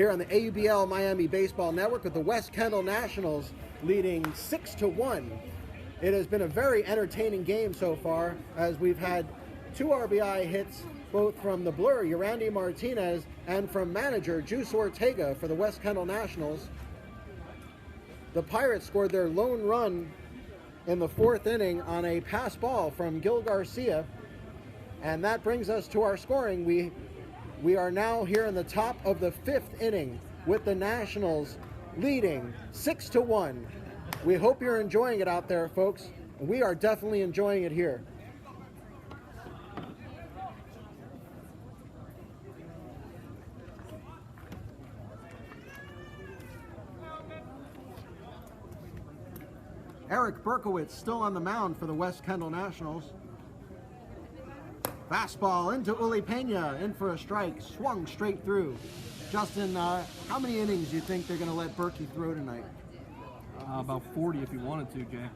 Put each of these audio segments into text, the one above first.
here on the AUBL Miami Baseball Network with the West Kendall Nationals leading 6-1. It has been a very entertaining game so far, as we've had 2 RBI hits both from the Blur, Yurandi Martinez, and from manager Juice Ortega for the West Kendall Nationals. The Pirates scored their lone run in the 4th inning on a pass ball from Gil Garcia, and that brings us to our scoring. We are now here in the top of the 5th inning with the Nationals leading 6-1. We hope you're enjoying it out there, folks. We are definitely enjoying it here. Eric Berkowitz still on the mound for the West Kendall Nationals. Fastball into Uli Pena, in for a strike, swung straight through. Justin, how many innings do you think they're going to let Berkey throw tonight? About 40 if he wanted to, Jay.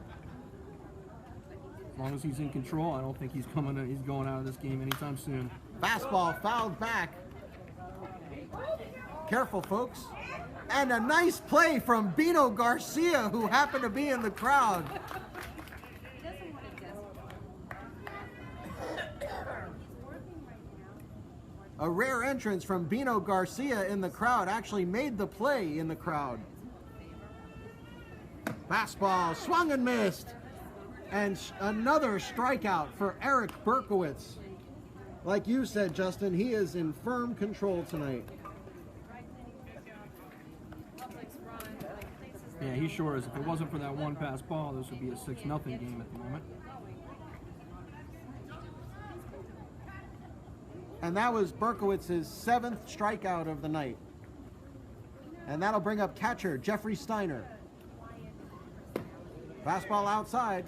As long as he's in control, I don't think he's going out of this game anytime soon. Fastball fouled back. Careful, folks. And a nice play from Bino Garcia, who happened to be in the crowd. A rare entrance from Bino Garcia in the crowd, actually made the play in the crowd. Fastball, swung and missed. And another strikeout for Eric Berkowitz. Like you said, Justin, he is in firm control tonight. Yeah, he sure is. If it wasn't for that one pass ball, this would be a 6-0 game at the moment. And that was Berkowitz's 7th strikeout of the night. And that'll bring up catcher Jeffrey Steiner. Fastball outside.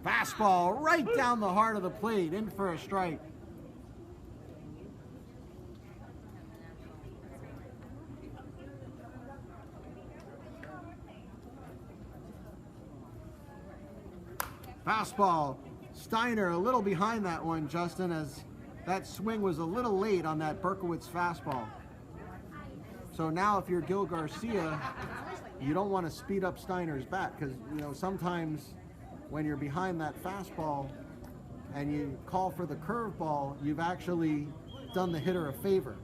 Fastball right down the heart of the plate, in for a strike. Fastball, Steiner a little behind that one, Justin, as that swing was a little late on that Berkowitz fastball. So now if you're Gil Garcia, you don't want to speed up Steiner's bat, because sometimes when you're behind that fastball and you call for the curveball, you've actually done the hitter a favor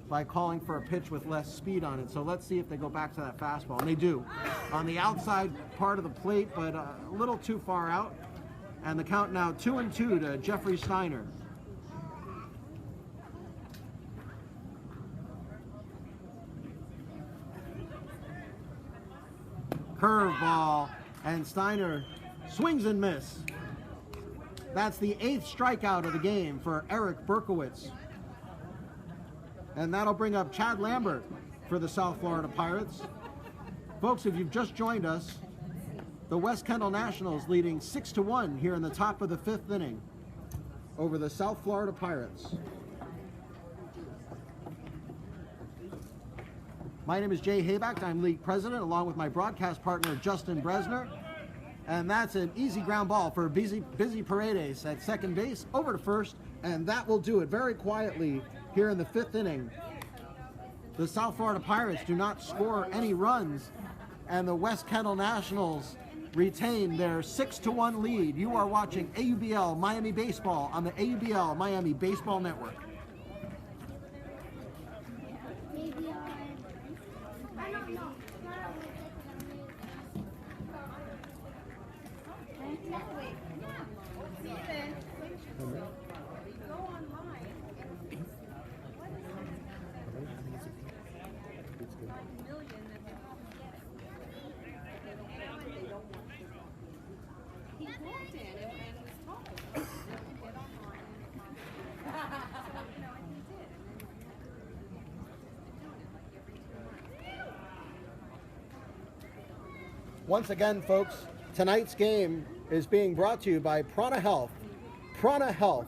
by calling for a pitch with less speed on it. So let's see if they go back to that fastball. And they do. On the outside part of the plate, but a little too far out. And the count now 2-2 to Jeffrey Steiner. Curveball, and Steiner swings and miss. That's the 8th strikeout of the game for Eric Berkowitz. And that'll bring up Chad Lambert for the South Florida Pirates. Folks, if you've just joined us, the West Kendall Nationals leading 6-1 here in the top of the 5th inning over the South Florida Pirates. My name is Jay Hayback. I'm league president, along with my broadcast partner, Justin Bresner. And that's an easy ground ball for Busy Paredes at second base, over to first, and that will do it very quietly here in the 5th inning. The South Florida Pirates do not score any runs, and the West Kendall Nationals retain their 6-1 lead. You are watching AUBL Miami Baseball on the AUBL Miami Baseball Network. Once again, folks, tonight's game is being brought to you by Prana Health. Prana Health.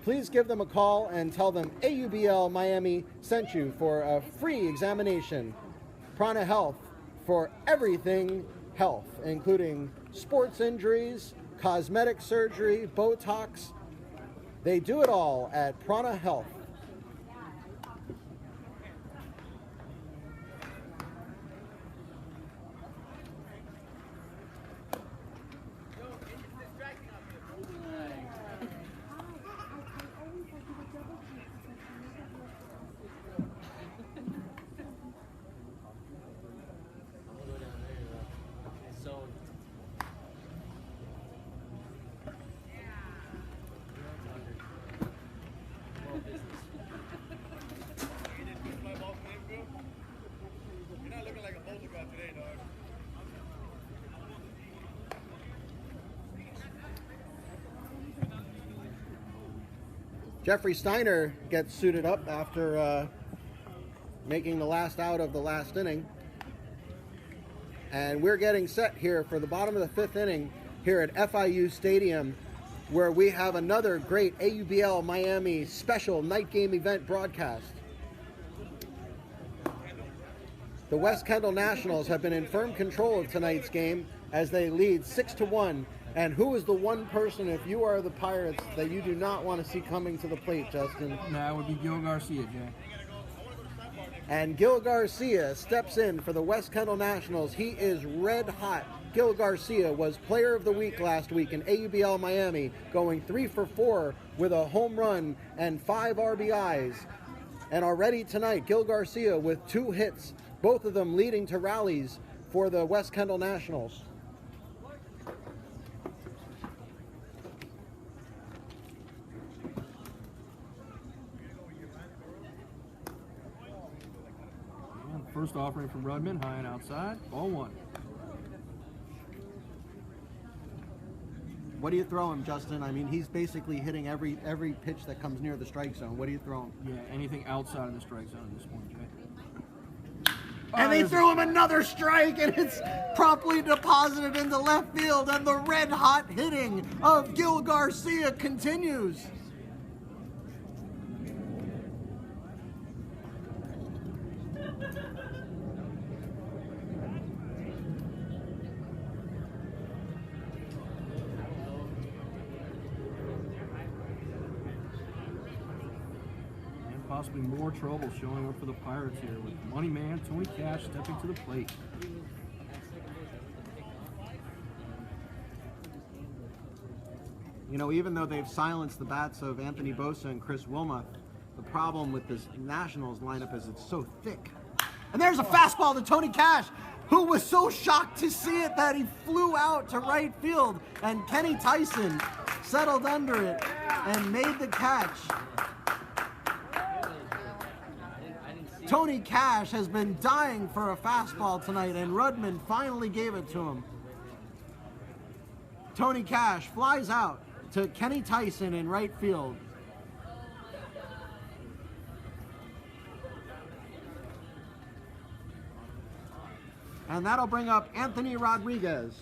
Please give them a call and tell them AUBL Miami sent you for a free examination. Prana Health, for everything health, including sports injuries, cosmetic surgery, Botox. They do it all at Prana Health. Jeffrey Steiner gets suited up after making the last out of the last inning. And we're getting set here for the bottom of the fifth inning here at FIU Stadium, where we have another great AUBL Miami special night game event broadcast. The West Kendall Nationals have been in firm control of tonight's game as they lead 6-1. And who is the one person, if you are the Pirates, that you do not want to see coming to the plate, Justin? That would be Gil Garcia, Jay. And Gil Garcia steps in for the West Kendall Nationals. He is red hot. Gil Garcia was Player of the Week last week in AUBL Miami, going 3 for 4 with a home run and 5 RBIs. And already tonight, Gil Garcia with 2 hits, both of them leading to rallies for the West Kendall Nationals. First offering from Rudman, high and outside, ball 1. What do you throw him, Justin? I mean, he's basically hitting every pitch that comes near the strike zone. What do you throw him? Yeah, anything outside of the strike zone at this point, Jay. And they threw him another strike, and it's promptly deposited into left field, and the red-hot hitting of Gil Garcia continues. Possibly more trouble showing up for the Pirates here with money man Tony Cash stepping to the plate. You know, even though they've silenced the bats of Anthony Bosa and Chris Wilmoth, the problem with this Nationals lineup is it's so thick. And there's a fastball to Tony Cash, who was so shocked to see it that he flew out to right field, and Kenny Tyson settled under it and made the catch. Tony Cash has been dying for a fastball tonight, and Rudman finally gave it to him. Tony Cash flies out to Kenny Tyson in right field. And that'll bring up Anthony Rodriguez.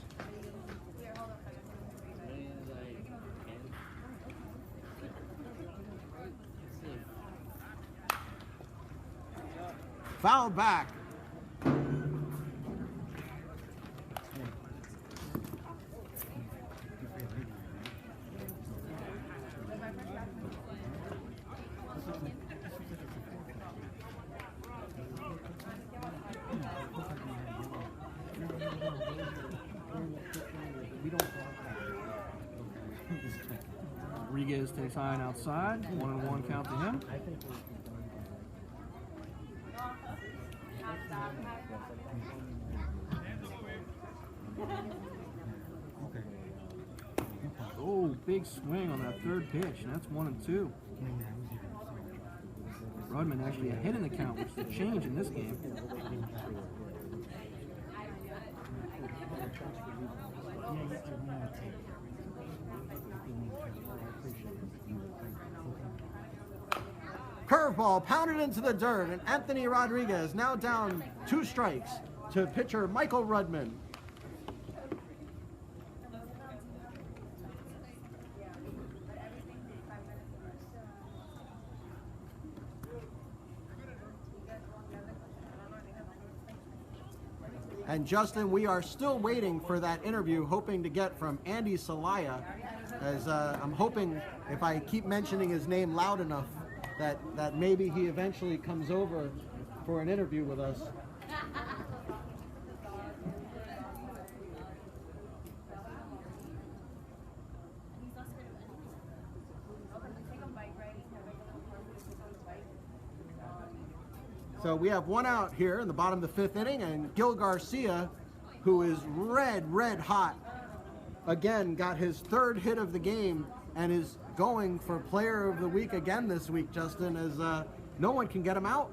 Fouled back. Rodriguez takes high and outside. 1-1 count to him. Oh, big swing on that third pitch, and that's 1-2. Rudman actually ahead in the count, which is a change in this game. Curveball pounded into the dirt, and Anthony Rodriguez now down 2 strikes to pitcher Michael Rudman. And Justin, we are still waiting for that interview, hoping to get from Andy Salaya, as I'm hoping if I keep mentioning his name loud enough that maybe he eventually comes over for an interview with us. So we have one out here in the bottom of the 5th inning, and Gil Garcia, who is red hot, again got his 3rd hit of the game and is going for Player of the Week again this week, Justin, as no one can get him out.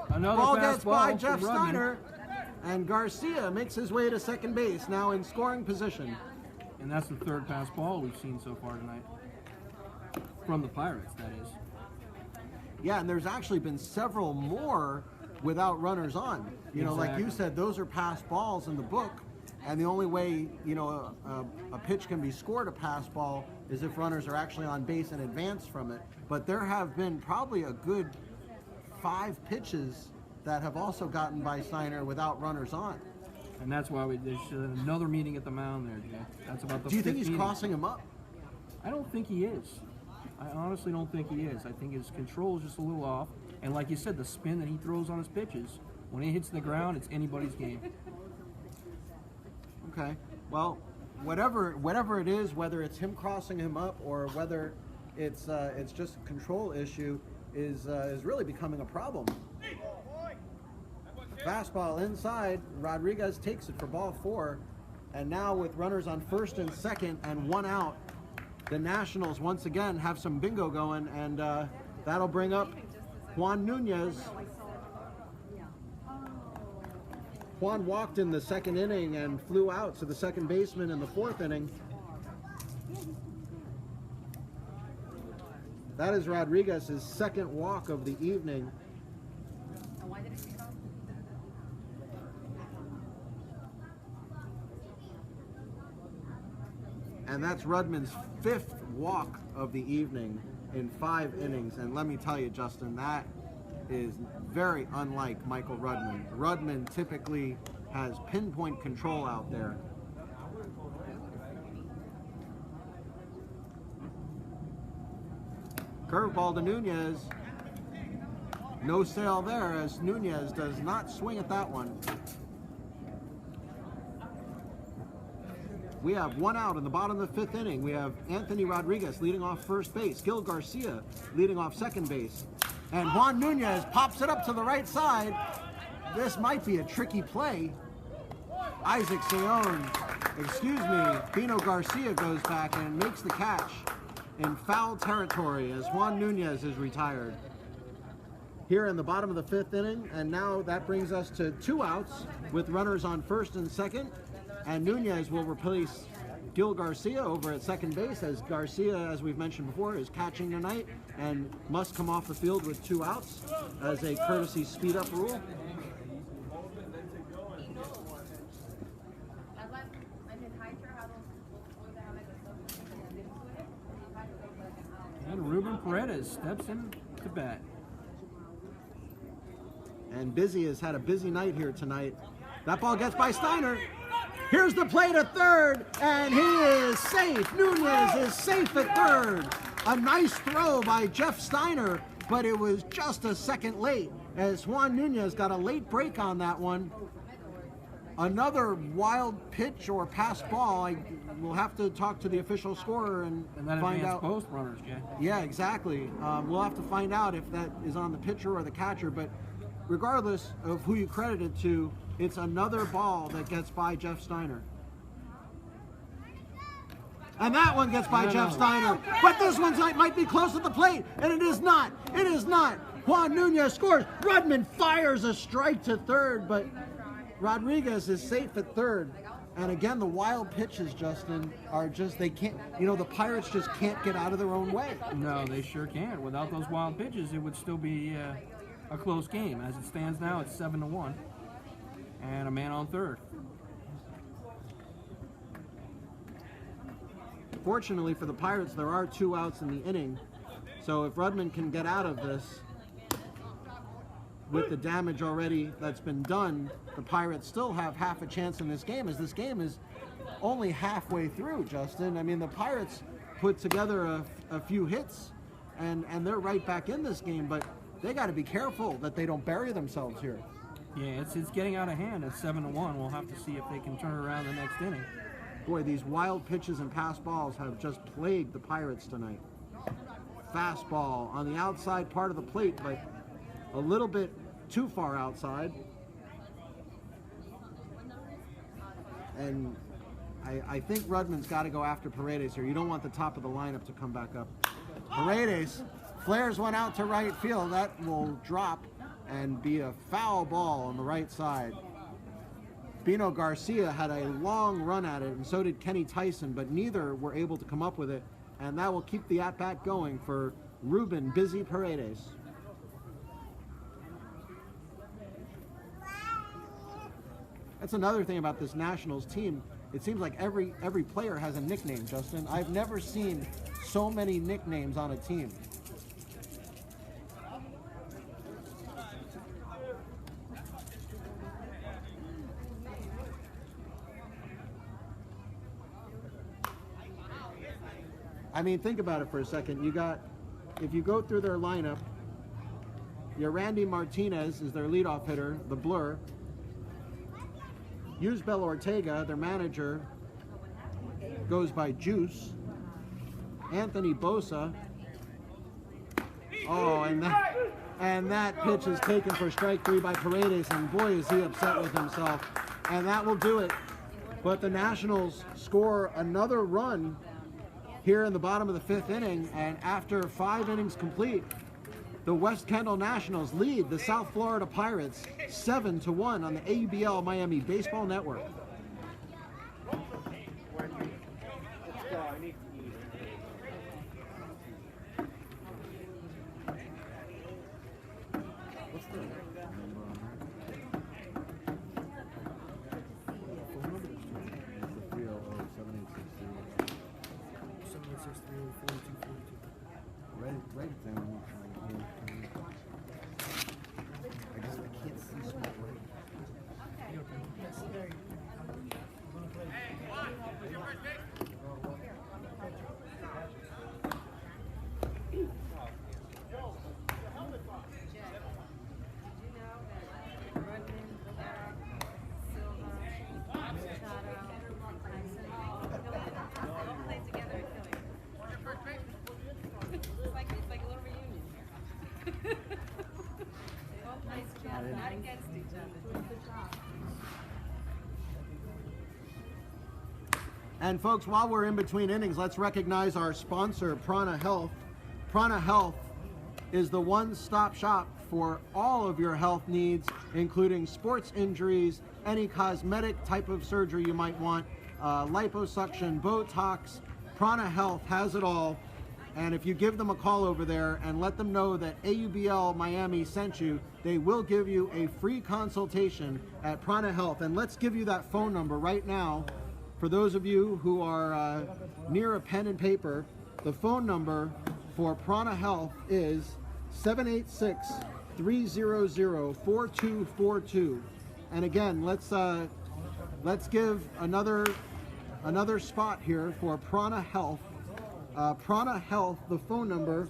Another ball gets by fastball Jeff from Rudman. Steiner, and Garcia makes his way to second base, now in scoring position. And that's the 3rd pass ball we've seen so far tonight. From the Pirates, that is. Yeah, and there's actually been several more without runners on. You know, like you said, those are pass balls in the book, and the only way, you know, a pitch can be scored a pass ball is if runners are actually on base and advance from it. But there have been probably a good 5 pitches that have also gotten by Steiner without runners on. And that's why there's another meeting at the mound there, Jay. That's about the Do you think he's 15th. crossing him up? I don't think he is. I honestly don't think he is. I think his control is just a little off. And like you said, the spin that he throws on his pitches, when it hits the ground, it's anybody's game. Okay. Well, whatever it is, whether it's him crossing him up or whether it's just a control issue, is really becoming a problem. Fastball inside. Rodriguez takes it for ball 4, and now with runners on 1st and 2nd and 1 out, the Nationals once again have some bingo going, and that'll bring up Juan Nunez. Juan walked in the 2nd inning and flew out to the second baseman in the 4th inning. That is Rodriguez's 2nd walk of the evening. And that's Rudman's 5th walk of the evening in 5 innings. And let me tell you, Justin, that is very unlike Michael Rudman. Rudman typically has pinpoint control out there. Curveball to Nunez. No sale there, as Nunez does not swing at that one. We have 1 out in the bottom of the 5th inning. We have Anthony Rodriguez leading off first base, Gil Garcia leading off second base, and Juan Nunez pops it up to the right side. This might be a tricky play. Isaac Bino Garcia goes back and makes the catch in foul territory as Juan Nunez is retired. Here in the bottom of the 5th inning, and now that brings us to 2 outs with runners on 1st and 2nd. And Nunez will replace Gil Garcia over at second base, as Garcia, as we've mentioned before, is catching tonight and must come off the field with 2 outs as a courtesy speed-up rule. And Ruben Paredes steps in to bat. And Busy has had a busy night here tonight. That ball gets by Steiner. Here's the play to 3rd, and he is safe. Nunez is safe at 3rd. A nice throw by Jeff Steiner, but it was just a second late, as Juan Nunez got a late break on that one. Another wild pitch or pass ball. We'll have to talk to the official scorer and that find out. post runners, Jay. Yeah, exactly. We'll have to find out if that is on the pitcher or the catcher, but regardless of who you credit it to, it's another ball that gets by Jeff Steiner. And that one gets by Jeff Steiner. But this one might be close to the plate, and it is not. It is not. Juan Nunez scores. Rudman fires a strike to 3rd, but Rodriguez is safe at 3rd. And again, the wild pitches, Justin, are just, they can't, you know, the Pirates just can't get out of their own way. No, they sure can't. Without those wild pitches, it would still be a close game. As it stands now, it's 7-1. And a man on 3rd. Fortunately for the Pirates, there are 2 outs in the inning. So if Rudman can get out of this with the damage already that's been done, the Pirates still have half a chance in this game, as this game is only halfway through, Justin. I mean, the Pirates put together a few hits, and they're right back in this game, but they got to be careful that they don't bury themselves here. Yeah, it's getting out of hand at 7-1. We'll have to see if they can turn around the next inning. Boy, these wild pitches and pass balls have just plagued the Pirates tonight. Fastball on the outside part of the plate, but a little bit too far outside. And I think Rudman's got to go after Paredes here. You don't want the top of the lineup to come back up. Paredes flares one out to right field. That will drop and be a foul ball on the right side. Bino Garcia had a long run at it, and so did Kenny Tyson, but neither were able to come up with it, and that will keep the at-bat going for Ruben Busy Paredes. That's another thing about this Nationals team. It seems like every player has a nickname, Justin. I've never seen so many nicknames on a team. I mean, think about it for a second. You got, if you go through their lineup, your Randy Martinez is their leadoff hitter, the Blur. Yusbel Ortega, their manager, goes by Juice. Anthony Bosa. Oh, and that pitch is taken for strike 3 by Paredes, and boy, is he upset with himself. And that will do it. But the Nationals score another run here in the bottom of the 5th inning, and after 5 innings complete, the West Kendall Nationals lead the South Florida Pirates 7-1 on the AUBL Miami Baseball Network. Right down. I guess I can't see small right. Not against each other. And folks, while we're in between innings, let's recognize our sponsor, Prana Health. Prana Health is the one-stop shop for all of your health needs, including sports injuries, any cosmetic type of surgery you might want, liposuction, Botox. Prana Health has it all. And if you give them a call over there and let them know that AUBL Miami sent you, they will give you a free consultation at Prana Health. And let's give you that phone number right now. For those of you who are near a pen and paper, the phone number for Prana Health is 786-300-4242. And again, let's give another spot here for Prana Health. Prana Health, the phone number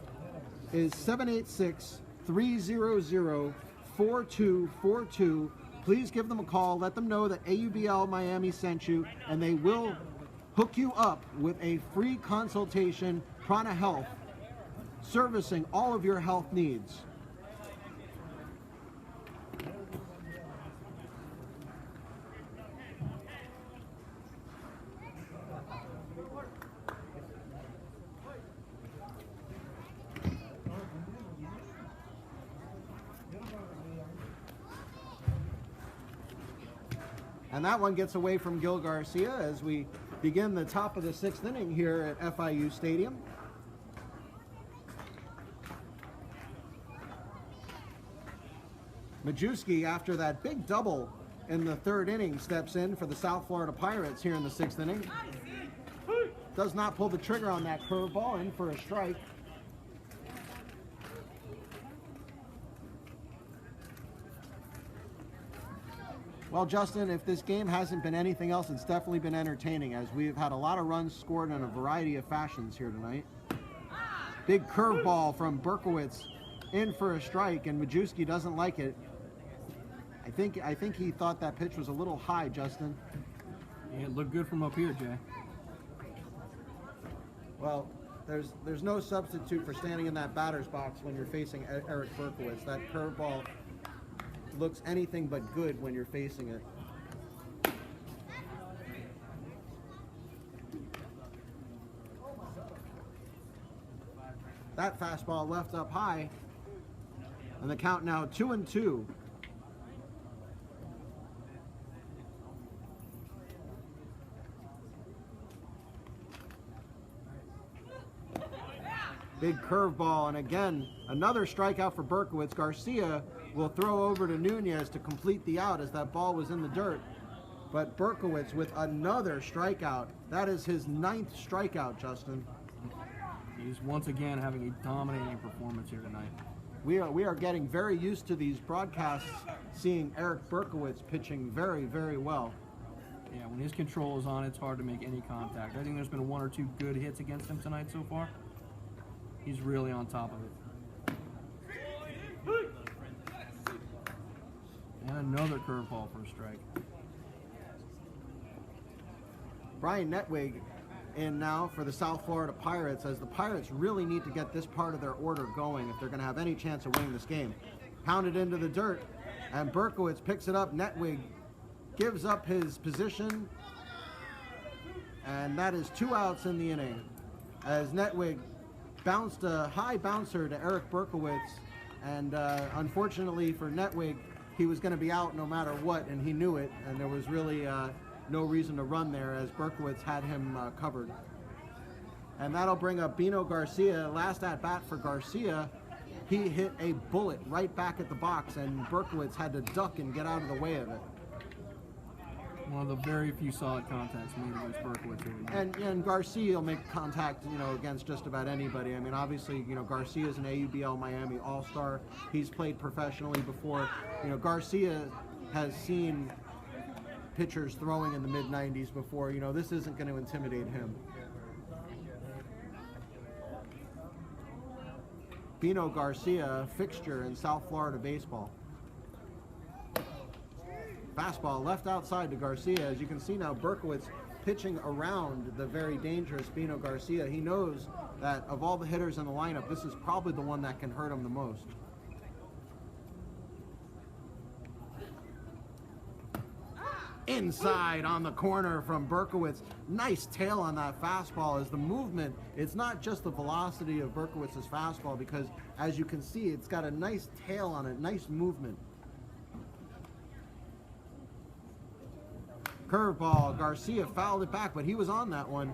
is 786-300-4242. Please give them a call. Let them know that AUBL Miami sent you, and they will hook you up with a free consultation. Prana Health, servicing all of your health needs. And that one gets away from Gil Garcia as we begin the top of the 6th inning here at FIU Stadium. Majewski, after that big double in the 3rd inning, steps in for the South Florida Pirates here in the 6th inning. Does not pull the trigger on that curveball, in for a strike. Well, Justin, if this game hasn't been anything else, it's definitely been entertaining, as we've had a lot of runs scored in a variety of fashions here tonight. Big curveball from Berkowitz in for a strike, and Majewski doesn't like it. I think he thought that pitch was a little high, Justin. Yeah, it looked good from up here, Jay. Well, there's no substitute for standing in that batter's box when you're facing Eric Berkowitz. That curveball looks anything but good when you're facing it. That fastball left up high, and the count now 2-2. Big curveball, and again, another strikeout for Berkowitz. Garcia will throw over to Nunez to complete the out as that ball was in the dirt. But Berkowitz with another strikeout. That is his 9th strikeout, Justin. He's once again having a dominating performance here tonight. We are getting very used to these broadcasts, seeing Eric Berkowitz pitching very, very well. Yeah, when his control is on, it's hard to make any contact. I think there's been 1 or 2 good hits against him tonight so far. He's really on top of it. And another curveball for a strike. Brian Netwig in now for the South Florida Pirates, as the Pirates really need to get this part of their order going if they're going to have any chance of winning this game. Pounded into the dirt, and Berkowitz picks it up. Netwig gives up his position, and that is 2 outs in the inning, as Netwig bounced a high bouncer to Eric Berkowitz, and unfortunately for Netwig, he was going to be out no matter what, and he knew it, and there was really no reason to run there, as Berkowitz had him covered. And that'll bring up Bino Garcia. Last at bat for Garcia, he hit a bullet right back at the box, and Berkowitz had to duck and get out of the way of it. One of the very few solid contacts made against Berkowitz here. And Garcia will make contact, against just about anybody. I mean, obviously, Garcia is an AUBL Miami All-Star. He's played professionally before. Garcia has seen pitchers throwing in the mid-90s before. This isn't going to intimidate him. Bino Garcia, fixture in South Florida baseball. Fastball left outside to Garcia. As you can see now, Berkowitz pitching around the very dangerous Bino Garcia. He knows that of all the hitters in the lineup, this is probably the one that can hurt him the most. Inside on the corner from Berkowitz. Nice tail on that fastball. As the movement, it's not just the velocity of Berkowitz's fastball, because as you can see, it's got a nice tail on it, nice movement. Curveball, Garcia fouled it back, but he was on that one.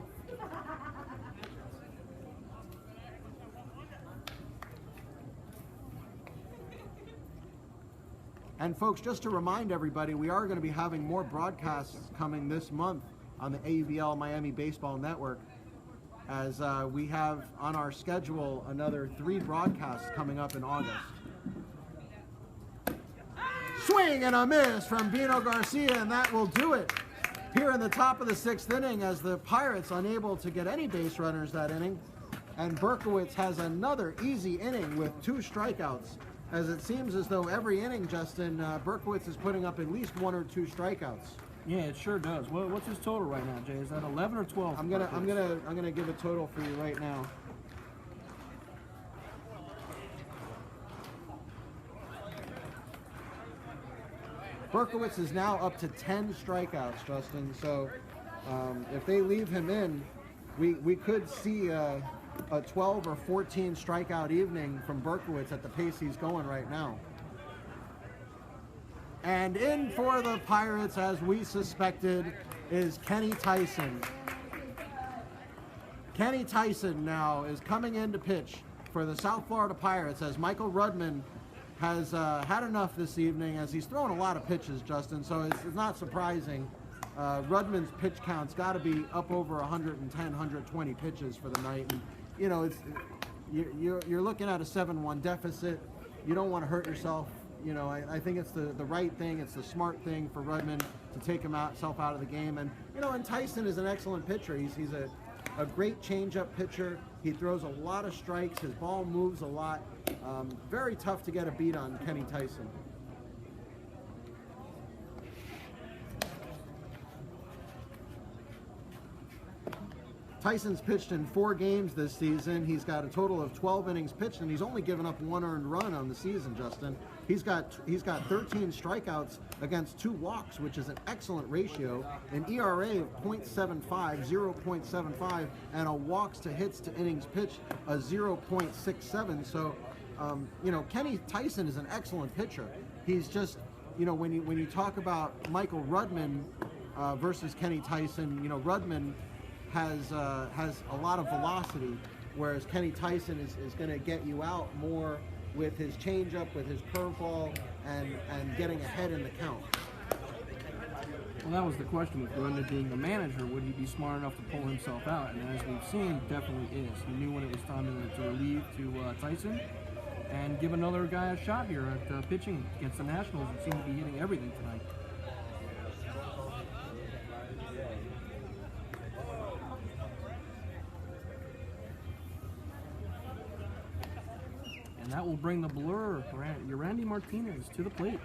And folks, just to remind everybody, we are going to be having more broadcasts coming this month on the AUBL Miami Baseball Network, as we have on our schedule another 3 broadcasts coming up in August. Swing and a miss from Bino Garcia, and that will do it here in the top of the 6th inning, as the Pirates unable to get any base runners that inning. And Berkowitz has another easy inning with 2 strikeouts, as it seems as though every inning, Justin, Berkowitz is putting up at least 1 or 2 strikeouts. Yeah, it sure does. What's his total right now, Jay? Is that 11 or 12? I'm gonna give a total for you right now. Berkowitz is now up to 10 strikeouts, Justin. So if they leave him in, we could see a 12 or 14 strikeout evening from Berkowitz at the pace he's going right now. And in for the Pirates, as we suspected, is Kenny Tyson. Kenny Tyson now is coming in to pitch for the South Florida Pirates, as Michael Rudman has had enough this evening, as he's thrown a lot of pitches, Justin, so it's not surprising. Rudman's pitch count's got to be up over 110, 120 pitches for the night. And, you're looking at a 7-1 deficit. You don't want to hurt yourself, I think it's the right thing. It's the smart thing for Rudman to take himself out of the game. And and Tyson is an excellent pitcher. He's a great changeup pitcher. He throws a lot of strikes. His ball moves a lot. Very tough to get a beat on Kenny Tyson. Tyson's pitched in 4 games this season. He's got a total of 12 innings pitched, and he's only given up 1 earned run on the season, Justin. He's got 13 strikeouts against 2 walks, which is an excellent ratio, an ERA of .75, 0.75, and a walks to hits to innings pitched, a 0.67. So, Kenny Tyson is an excellent pitcher. He's just, when you talk about Michael Rudman versus Kenny Tyson, Rudman has a lot of velocity, whereas Kenny Tyson is going to get you out more with his changeup, with his curveball, and getting ahead in the count. Well, that was the question with Rudman being the manager. Would he be smart enough to pull himself out? And as we've seen, definitely is. He knew when it was time to relieve to Tyson and give another guy a shot here at pitching against the Nationals, who seem to be hitting everything tonight. And that will bring the blur, Randy Martinez, to the plate.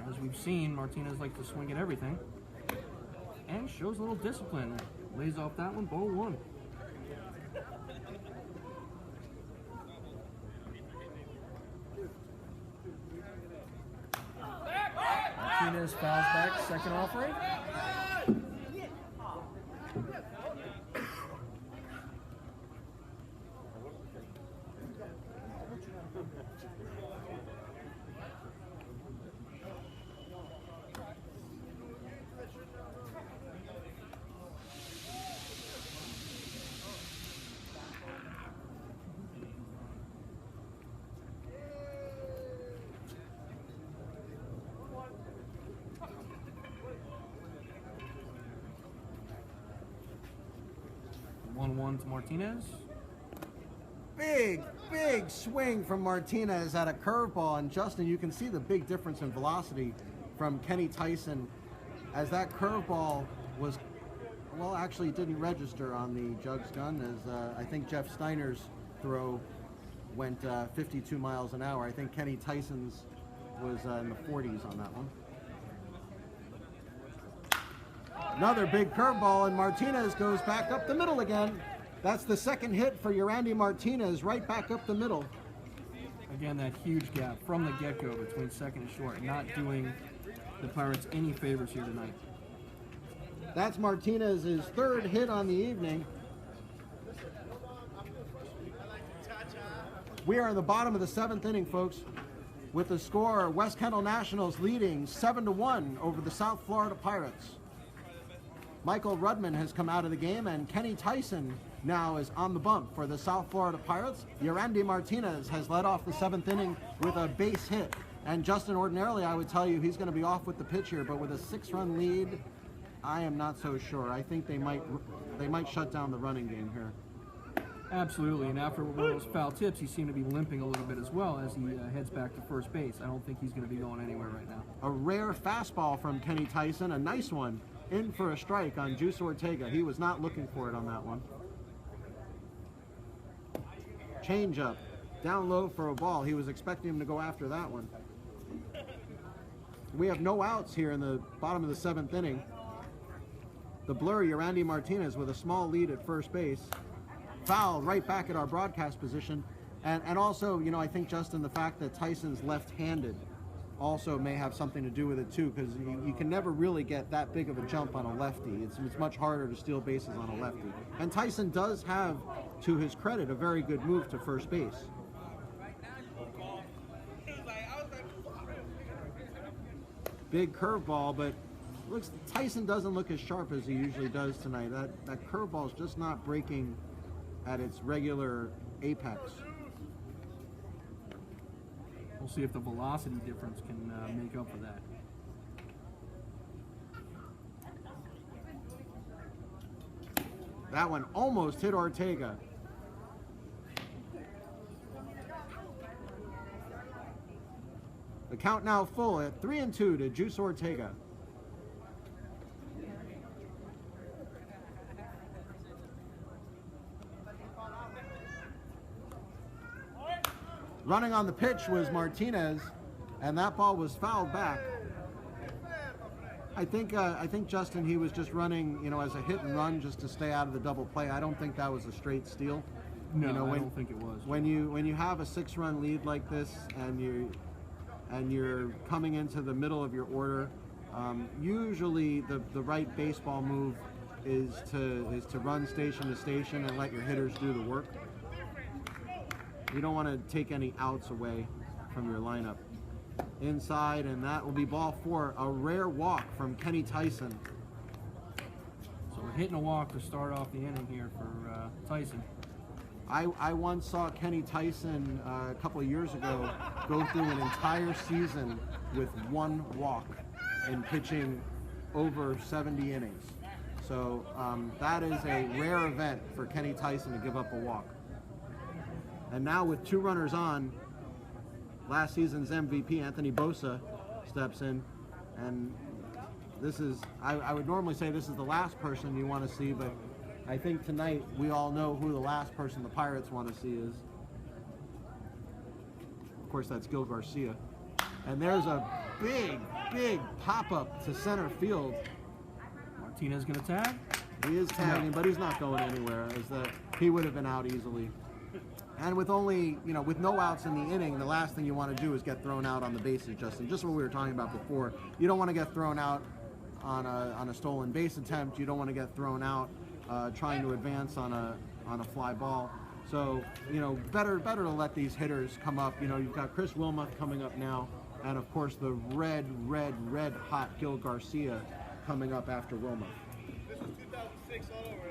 As we've seen, Martinez likes to swing at everything and shows a little discipline. Lays off that one, ball 1. Martinez fouls back, second offering. One to Martinez. Big swing from Martinez at a curveball, and Justin, you can see the big difference in velocity from Kenny Tyson, as that curveball was, well, actually it didn't register on the Jugs gun, as I think Jeff Steiner's throw went 52 miles an hour. I think Kenny Tyson's was in the 40s on that one. Another big curveball, and Martinez goes back up the middle again. That's the second hit for Yerandy Martinez, right back up the middle. Again, that huge gap from the get-go between second and short, not doing the Pirates any favors here tonight. That's Martinez's 3rd hit on the evening. We are in the bottom of the 7th inning, folks. With the score, West Kendall Nationals leading 7-1 over the South Florida Pirates. Michael Rudman has come out of the game, and Kenny Tyson now is on the bump for the South Florida Pirates. Yerandy Martinez has led off the 7th inning with a base hit. And Justin, ordinarily I would tell you he's going to be off with the pitcher, but with a 6-run lead, I am not so sure. I think they might shut down the running game here. Absolutely, and after one of those foul tips, he seemed to be limping a little bit as well as he heads back to first base. I don't think he's going to be going anywhere right now. A rare fastball from Kenny Tyson, a nice one, in for a strike on Juice Ortega. He was not looking for it on that one. Changeup, down low for a ball. He was expecting him to go after that one. We have no outs here in the bottom of the 7th inning. The blur, Yerandy Martinez with a small lead at first base. Foul right back at our broadcast position. And also, I think, Justin, the fact that Tyson's left-handed also may have something to do with it too, because you can never really get that big of a jump on a lefty. It's much harder to steal bases on a lefty. And Tyson does have, to his credit, a very good move to first base. Big curveball, but Tyson doesn't look as sharp as he usually does tonight. That curveball is just not breaking at its regular apex. We'll see if the velocity difference can make up for that. That one almost hit Ortega. The count now full at 3-2 to Juice Ortega. Running on the pitch was Martinez, and that ball was fouled back. I think Justin, he was just running, as a hit and run just to stay out of the double play. I don't think that was a straight steal. No, I don't think it was. When you have a 6-run lead like this, and you're coming into the middle of your order, usually the right baseball move is to run station to station and let your hitters do the work. You don't want to take any outs away from your lineup. Inside, and that will be ball 4. A rare walk from Kenny Tyson. So we're hitting a walk to start off the inning here for Tyson. I once saw Kenny Tyson a couple of years ago go through an entire season with 1 walk and pitching over 70 innings. So that is a rare event for Kenny Tyson to give up a walk. And now with 2 runners on, last season's MVP, Anthony Bosa, steps in. And this is, I would normally say this is the last person you want to see, but I think tonight we all know who the last person the Pirates want to see is. Of course, that's Gil Garcia. And there's a big pop-up to center field. Martinez going to tag? He is tagging, but he's not going anywhere, as he would have been out easily. And with only, with no outs in the inning, the last thing you want to do is get thrown out on the bases, Justin. Just what we were talking about before. You don't want to get thrown out on a stolen base attempt. You don't want to get thrown out trying to advance on a fly ball. So, better to let these hitters come up. You've got Chris Wilmoth coming up now, and of course the red hot Gil Garcia coming up after Wilmoth. This is 2006 all over.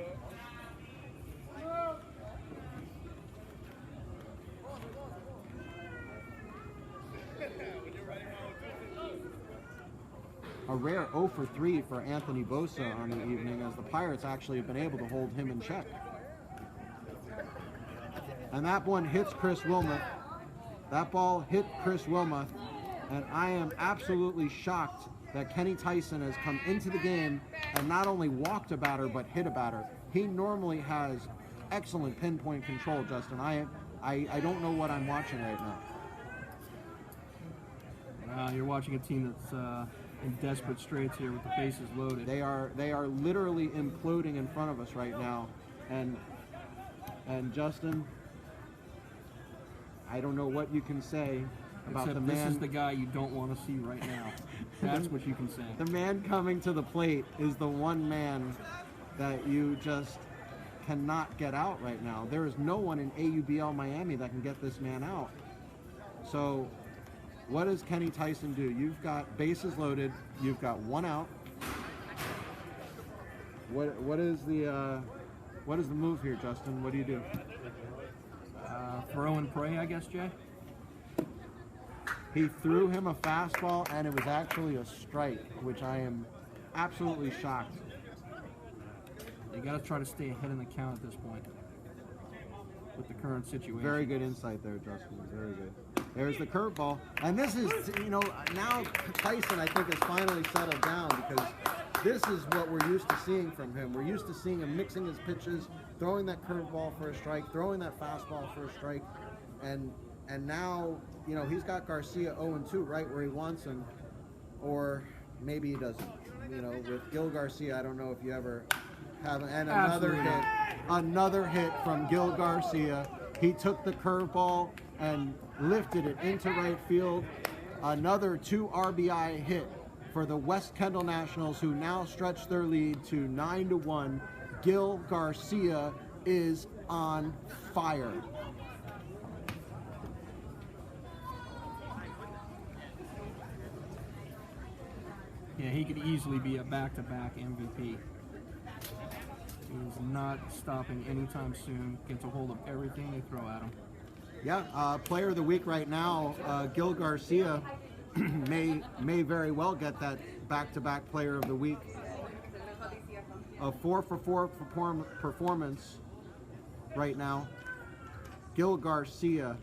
A rare 0 for 3 for Anthony Bosa on the evening, as the Pirates actually have been able to hold him in check. And that one hits Chris Wilmoth. That ball hit Chris Wilmoth, and I am absolutely shocked that Kenny Tyson has come into the game and not only walked a batter but hit a batter. He normally has excellent pinpoint control, Justin. I don't know what I'm watching right now. You're watching a team that's in desperate straits here with the bases loaded. They are literally imploding in front of us right now, and Justin, I don't know what you can say about Except the man. This is the guy you don't want to see right now. That's what you can say. The man coming to the plate is the one man that you just cannot get out right now. There is no one in AUBL Miami that can get this man out. So what does Kenny Tyson do? You've got bases loaded. You've got 1 out. What is the move here, Justin? What do you do? Throw and pray, I guess, Jay. He threw him a fastball, and it was actually a strike, which I am absolutely shocked. You got to try to stay ahead in the count at this point with the current situation. Very good insight there, Justin. Very good. There's the curveball. And this is, now Tyson, I think, has finally settled down, because this is what we're used to seeing from him. We're used to seeing him mixing his pitches, throwing that curveball for a strike, throwing that fastball for a strike. And now, he's got Garcia 0-2 right where he wants him, or maybe he doesn't. With Gil Garcia, I don't know if you ever have, and another hit from Gil Garcia. He took the curveball and lifted it into right field. Another 2 RBI hit for the West Kendall Nationals, who now stretch their lead to 9-1. Gil Garcia is on fire. Yeah, he could easily be a back-to-back MVP. He's not stopping anytime soon. Gets a hold of everything they throw at him. Yeah, player of the week right now, Gil Garcia may very well get that back-to-back player of the week. a 4-for-4 performance right now. Gil Garcia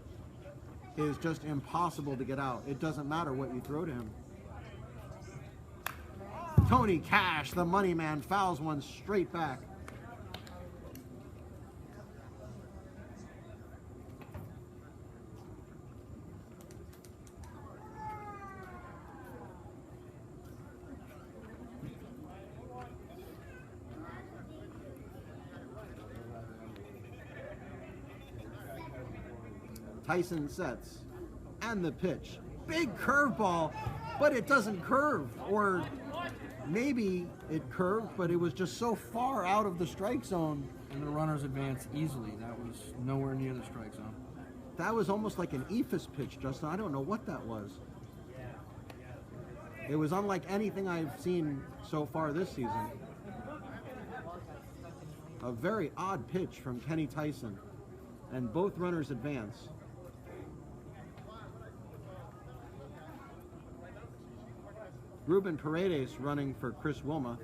is just impossible to get out. It doesn't matter what you throw to him. Tony Cash, the money man, fouls one straight back. Tyson sets, and the pitch. Big curveball, but it doesn't curve, or maybe it curved, but it was just so far out of the strike zone. And the runners advanced easily. That was nowhere near the strike zone. That was almost like an ephus pitch, Justin. I don't know what that was. It was unlike anything I've seen so far this season. A very odd pitch from Kenny Tyson, and both runners advance. Ruben Paredes running for Chris Wilma.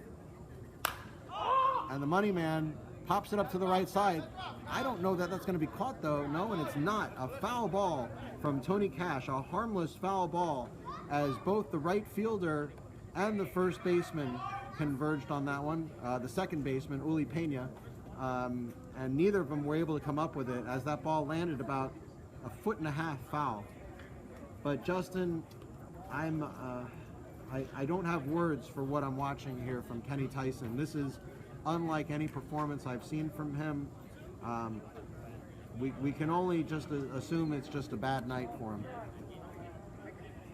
And the money man pops it up to the right side. I don't know that that's going to be caught, though. No, and it's not. A foul ball from Tony Cash, a harmless foul ball, as both the right fielder and the first baseman converged on that one. The second baseman, Uli Pena, and neither of them were able to come up with it, as that ball landed about a 1.5 foot foul. But Justin, I don't have words for what I'm watching here from Kenny Tyson. This is unlike any performance I've seen from him. We can only just assume it's just a bad night for him.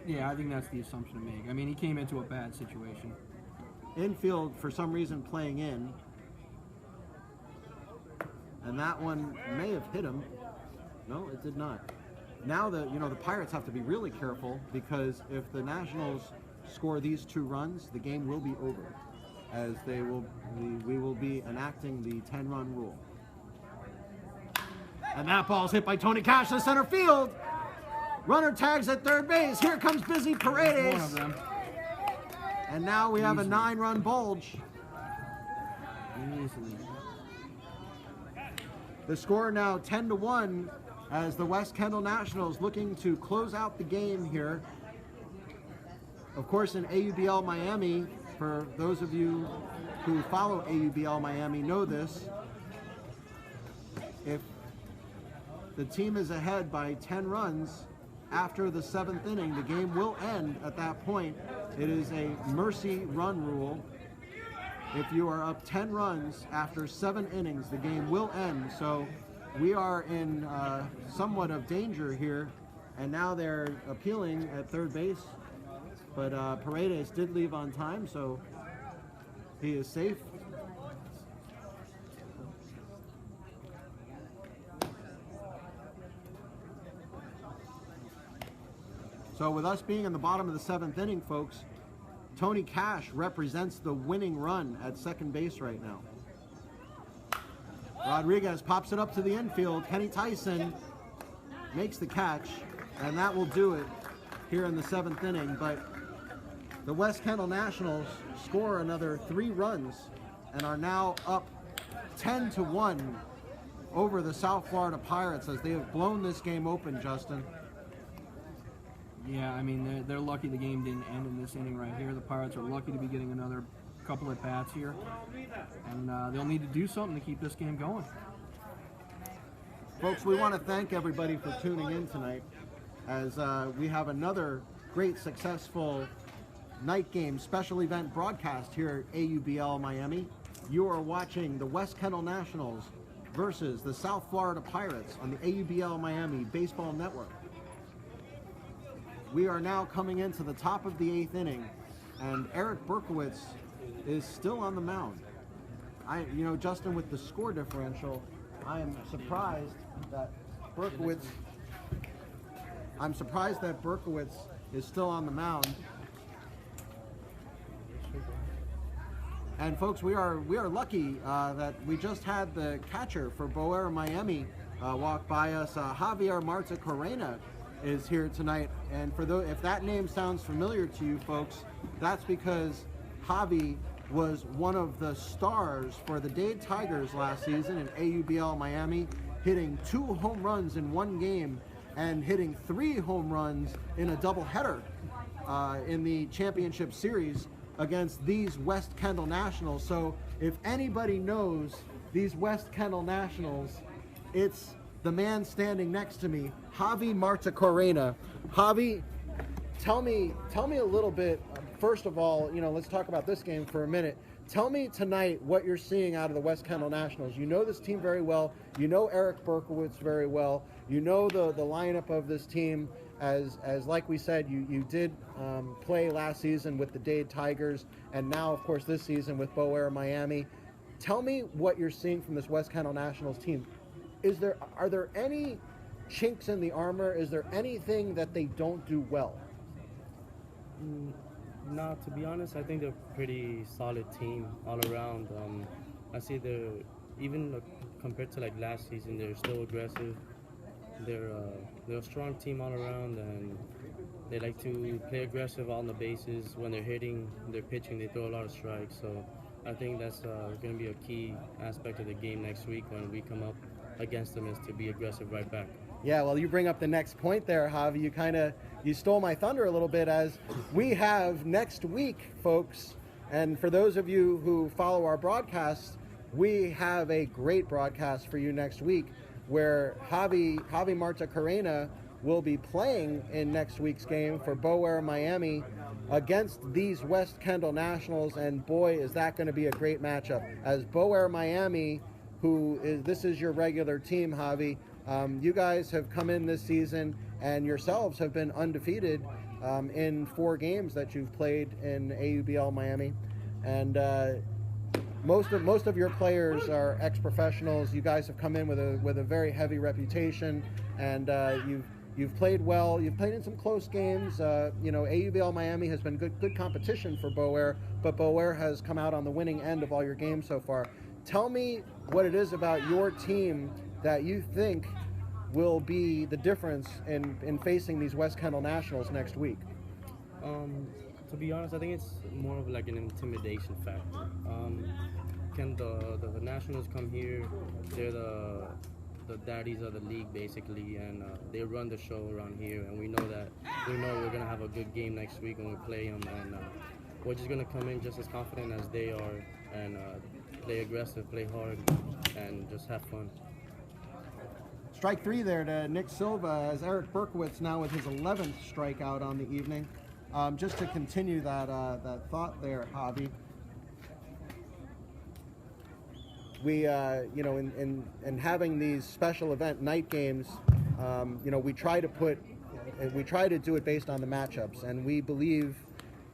Yeah, I think that's the assumption to make. I mean, he came into a bad situation. Infield, for some reason, playing in. And that one may have hit him. No, it did not. Now the Pirates have to be really careful, because if the Nationals score these 2 runs, the game will be over, as we will be enacting the 10-run rule. And that ball's hit by Tony Cash to center field. Runner tags at third base. Here comes Busy Paredes. One of them. And now we have a 9-run bulge. Easily. The score now 10-1, as the West Kendall Nationals looking to close out the game here. Of course, in AUBL Miami, for those of you who follow AUBL Miami know this, if the team is ahead by 10 runs after the 7th inning, the game will end at that point. It is a mercy run rule. If you are up 10 runs after 7 innings, the game will end. So we are in somewhat of danger here, and now they're appealing at third base. But Paredes did leave on time, so he is safe. So with us being in the bottom of the 7th inning, folks, Tony Cash represents the winning run at second base right now. Rodriguez pops it up to the infield. Kenny Tyson makes the catch, and that will do it here in the 7th inning. But the West Kendall Nationals score another 3 runs and are now up 10-1 over the South Florida Pirates, as they have blown this game open, Justin. Yeah, I mean, they're lucky the game didn't end in this inning right here. The Pirates are lucky to be getting another couple at bats here, and they'll need to do something to keep this game going. Folks, we want to thank everybody for tuning in tonight, as we have another great, successful night game special event broadcast here at AUBL Miami. You are watching the West Kendall Nationals versus the South Florida Pirates on the AUBL Miami Baseball Network. We are now coming into the top of the 8th inning, and Eric Berkowitz is still on the mound. Justin, with the score differential, I am surprised that Berkowitz is still on the mound. And folks, we are lucky that we just had the catcher for Boer Miami walk by us. Javier Marta Corena is here tonight, and if that name sounds familiar to you folks, that's because Javi was one of the stars for the Dade Tigers last season in AUBL Miami, hitting 2 home runs in 1 game and hitting 3 home runs in a doubleheader in the championship series against these West Kendall Nationals. So if anybody knows these West Kendall Nationals, it's the man standing next to me, Javi Martacorena. Javi, tell me a little bit. First of all, let's talk about this game for a minute. Tell me tonight what you're seeing out of the West Kendall Nationals. You know this team very well. You know Eric Berkowitz very well. You know the lineup of this team. As like we said, you did play last season with the Dade Tigers, and now, of course, this season with Boaer Miami. Tell me what you're seeing from this West Kendall Nationals team. Are there any chinks in the armor? Is there anything that they don't do well? No, to be honest, I think they're a pretty solid team all around. I see they're, even compared to like last season, they're still aggressive. They're a strong team all around, and they like to play aggressive on the bases. When they're hitting, they're pitching, they throw a lot of strikes. So I think that's going to be a key aspect of the game next week when we come up against them, is to be aggressive right back. Yeah, well, you bring up the next point there, Javi. You stole my thunder a little bit, as we have next week, folks. And for those of you who follow our broadcasts, we have a great broadcast for you next week, where Javi Martacorena will be playing in next week's game for Boaer Miami against these West Kendall Nationals. And boy, is that going to be a great matchup, as Boaer Miami, this is your regular team, Javi. You guys have come in this season and yourselves have been undefeated in 4 games that you've played in AUBL Miami, and most of your players are ex-professionals. You guys have come in with a very heavy reputation, and you've played well. You've played in some close games. AUBL Miami has been good competition for Boaer, but Boaer has come out on the winning end of all your games so far. Tell me what it is about your team that you think will be the difference in facing these West Kendall Nationals next week. To be honest, I think it's more of like an intimidation factor. The Nationals come here, they're the daddies of the league basically, and they run the show around here, and we know we're gonna have a good game next week when we play them, and we're just gonna come in just as confident as they are, and play aggressive, play hard, and just have fun. Strike 3 there to Nick Silva, as Eric Berkowitz now with his 11th strikeout on the evening. Just to continue that thought there, Javi. We, in having these special event night games, we try to do it based on the matchups, and we believe,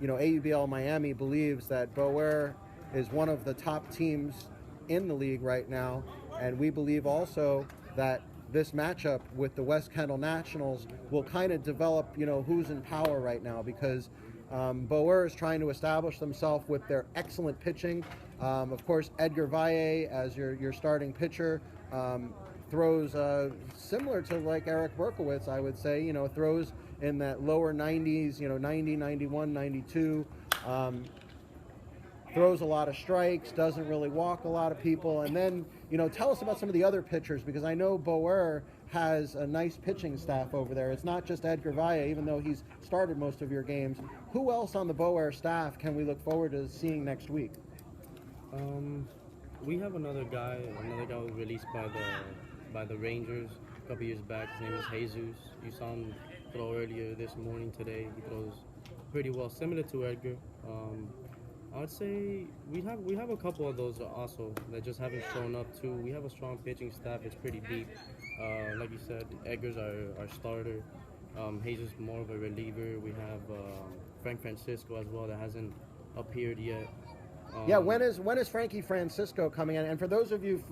AUBL Miami believes that Boaer is one of the top teams in the league right now, and we believe also that this matchup with the West Kendall Nationals will kind of develop, who's in power right now, because Boaer is trying to establish themselves with their excellent pitching. Of course, Edgar Valle, as your starting pitcher, throws similar to like Eric Berkowitz, I would say, throws in that lower 90s, 90, 91, 92. Throws a lot of strikes, doesn't really walk a lot of people. And then, tell us about some of the other pitchers, because I know Boaer has a nice pitching staff over there. It's not just Edgar Valle, even though he's started most of your games. Who else on the Boaer staff can we look forward to seeing next week? We have another guy who was released by the Rangers a couple years back. His name is Jesus. You saw him throw earlier this morning today. He throws pretty well, similar to Edgar. I would say we have a couple of those also that just haven't shown up too. We have a strong pitching staff. It's pretty deep. Like you said, Edgar's our starter. Jesus more of a reliever. We have Frank Francisco as well that hasn't appeared yet. When is Frankie Francisco coming in? And for those of you,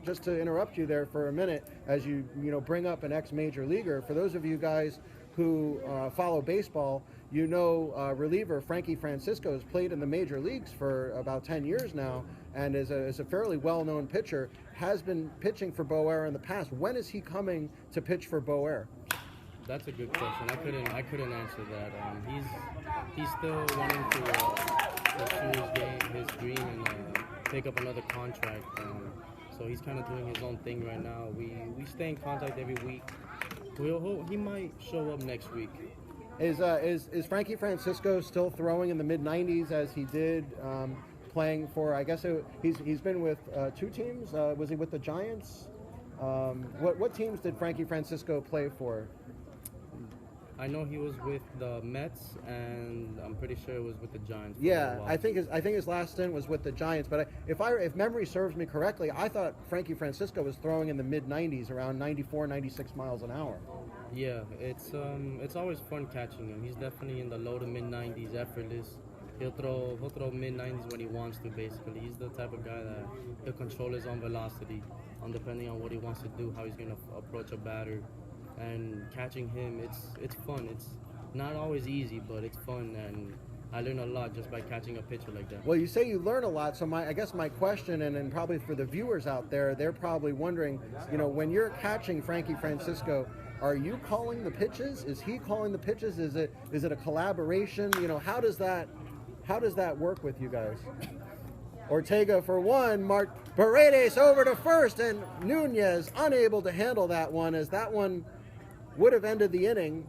just to interrupt you there for a minute, as you bring up an ex-major leaguer, for those of you guys who follow baseball, reliever Frankie Francisco has played in the major leagues for about 10 years now, and is a fairly well-known pitcher, has been pitching for Boaer in the past. When is he coming to pitch for Boaer? That's a good question. I couldn't answer that. He's still wanting to pursue his game, his dream, and take up another contract. So he's kind of doing his own thing right now. We stay in contact every week. He might show up next week. Is Frankie Francisco still throwing in the mid 90s as he did playing for? I guess he's been with two teams. Was he with the Giants? What teams did Frankie Francisco play for? I know he was with the Mets, and I'm pretty sure it was with the Giants. Yeah, I think his last stint was with the Giants. But if memory serves me correctly, I thought Frankie Francisco was throwing in the mid 90s, around 94, 96 miles an hour. Yeah, it's always fun catching him. He's definitely in the low to mid 90s, effortless. He'll throw mid 90s when he wants to. Basically, he's the type of guy that he'll control his own velocity, depending on what he wants to do, how he's gonna approach a batter. And catching him, it's fun. It's not always easy, but it's fun, and I learn a lot just by catching a pitcher like that. Well, you say you learn a lot, so I guess my question, and probably for the viewers out there, they're probably wondering, when you're catching Frankie Francisco, are you calling the pitches? Is he calling the pitches? Is it a collaboration? How does that work with you guys? Ortega for one, Paredes over to first, and Nunez unable to handle that one, as that one would have ended the inning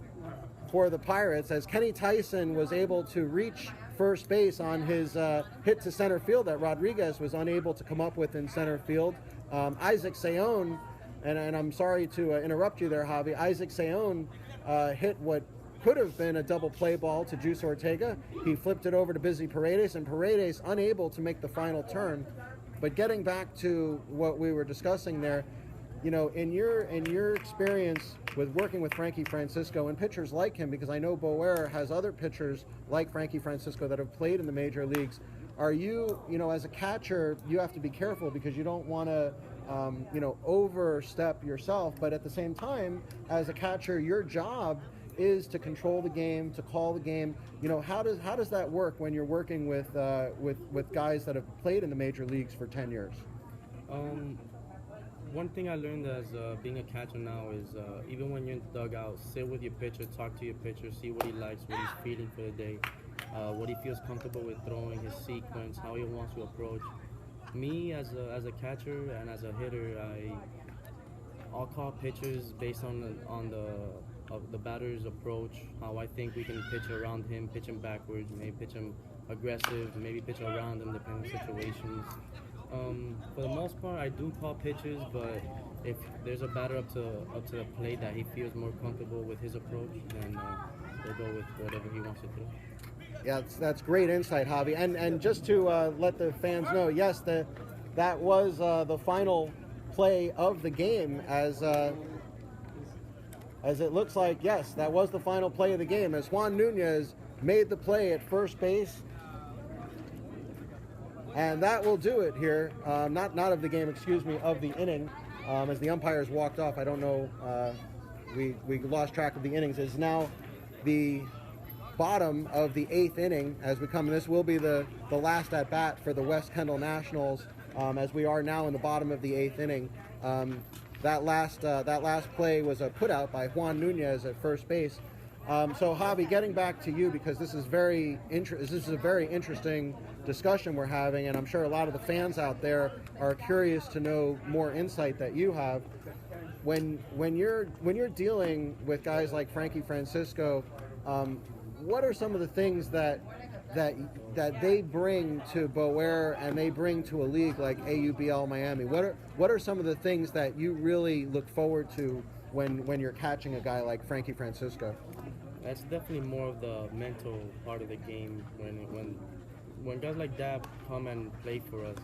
for the Pirates, as Kenny Tyson was able to reach first base on his hit to center field that Rodriguez was unable to come up with in center field. Isaac Sayon, and I'm sorry to interrupt you there, Javi, Isaac Sayon hit what could have been a double play ball to Juice Ortega. He flipped it over to Busy Paredes, and Paredes unable to make the final turn. But getting back to what we were discussing there, in your experience with working with Frankie Francisco and pitchers like him, because I know Boer has other pitchers like Frankie Francisco that have played in the major leagues, are you, as a catcher, you have to be careful because you don't want to, overstep yourself, but at the same time, as a catcher, your job is to control the game, to call the game. How does that work when you're working with guys that have played in the major leagues for 10 years? One thing I learned as being a catcher now is even when you're in the dugout, sit with your pitcher, talk to your pitcher, see what he likes, what he's feeling for the day, what he feels comfortable with throwing, his sequence, how he wants to approach. Me as a catcher and as a hitter, I'll call pitchers based on the batter's approach, how I think we can pitch around him, pitch him backwards, maybe pitch him aggressive, maybe pitch around him depending on situations. For the most part, I do call pitches, but if there's a batter up to the plate that he feels more comfortable with his approach, then we'll go with whatever he wants to do. Yeah, that's great insight, Javi. And just to let the fans know, yes, that was the final play of the game, as it looks like, yes, that was the final play of the game, as Juan Nunez made the play at first base. And that will do it here. Not of the game, excuse me, of the inning. As the umpires walked off, I don't know, we lost track of the innings. It's now the bottom of the 8th inning as we come. This will be the last at bat for the West Kendall Nationals, as we are now in the bottom of the 8th inning. That last play was a put out by Juan Nunez at first base. So Javi, getting back to you, because this is a very interesting discussion we're having, and I'm sure a lot of the fans out there are curious to know more insight that you have. When you're dealing with guys like Frankie Francisco, what are some of the things that they bring to Boer and they bring to a league like AUBL Miami? What are some of the things that you really look forward to when you're catching a guy like Frankie Francisco? That's definitely more of the mental part of the game. When guys like that come and play for us,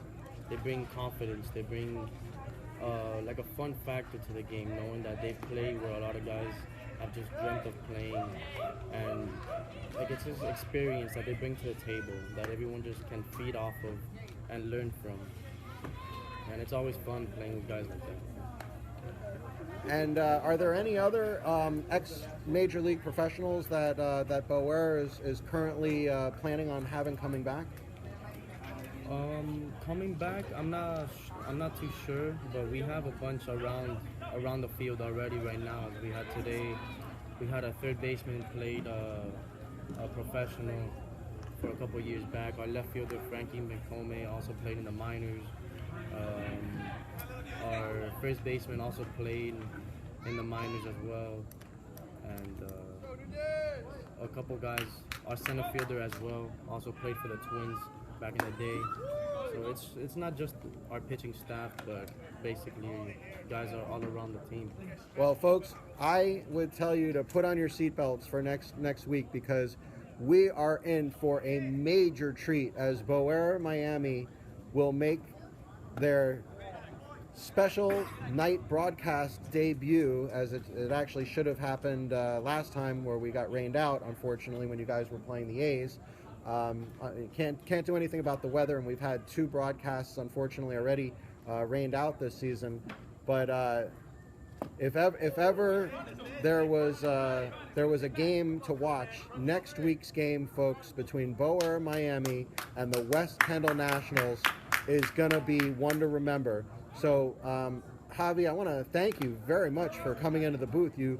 they bring confidence. They bring like a fun factor to the game, knowing that they play where a lot of guys have just dreamt of playing, and like it's just experience that they bring to the table that everyone just can feed off of and learn from. And it's always fun playing with guys like that. And are there any other ex-Major League professionals that Boer is currently planning on having coming back? Coming back, I'm not too sure, but we have a bunch around the field already right now. We had today, we had a third baseman played a professional for a couple years back. Our left fielder, Frankie McComey, also played in the minors. Our first baseman also played in the minors as well. And a couple guys, our center fielder as well, also played for the Twins back in the day. So it's not just our pitching staff, but basically guys are all around the team. Well, folks, I would tell you to put on your seatbelts for next week, because we are in for a major treat as Boer Miami will make their special night broadcast debut, as it actually should have happened last time, where we got rained out, unfortunately, when you guys were playing the A's. Can't do anything about the weather, and we've had 2 broadcasts, unfortunately, already rained out this season. But if ever there was a game to watch, next week's game, folks, between Boer Miami and the West Kendall Nationals is gonna be one to remember. So, Javi, I want to thank you very much for coming into the booth. You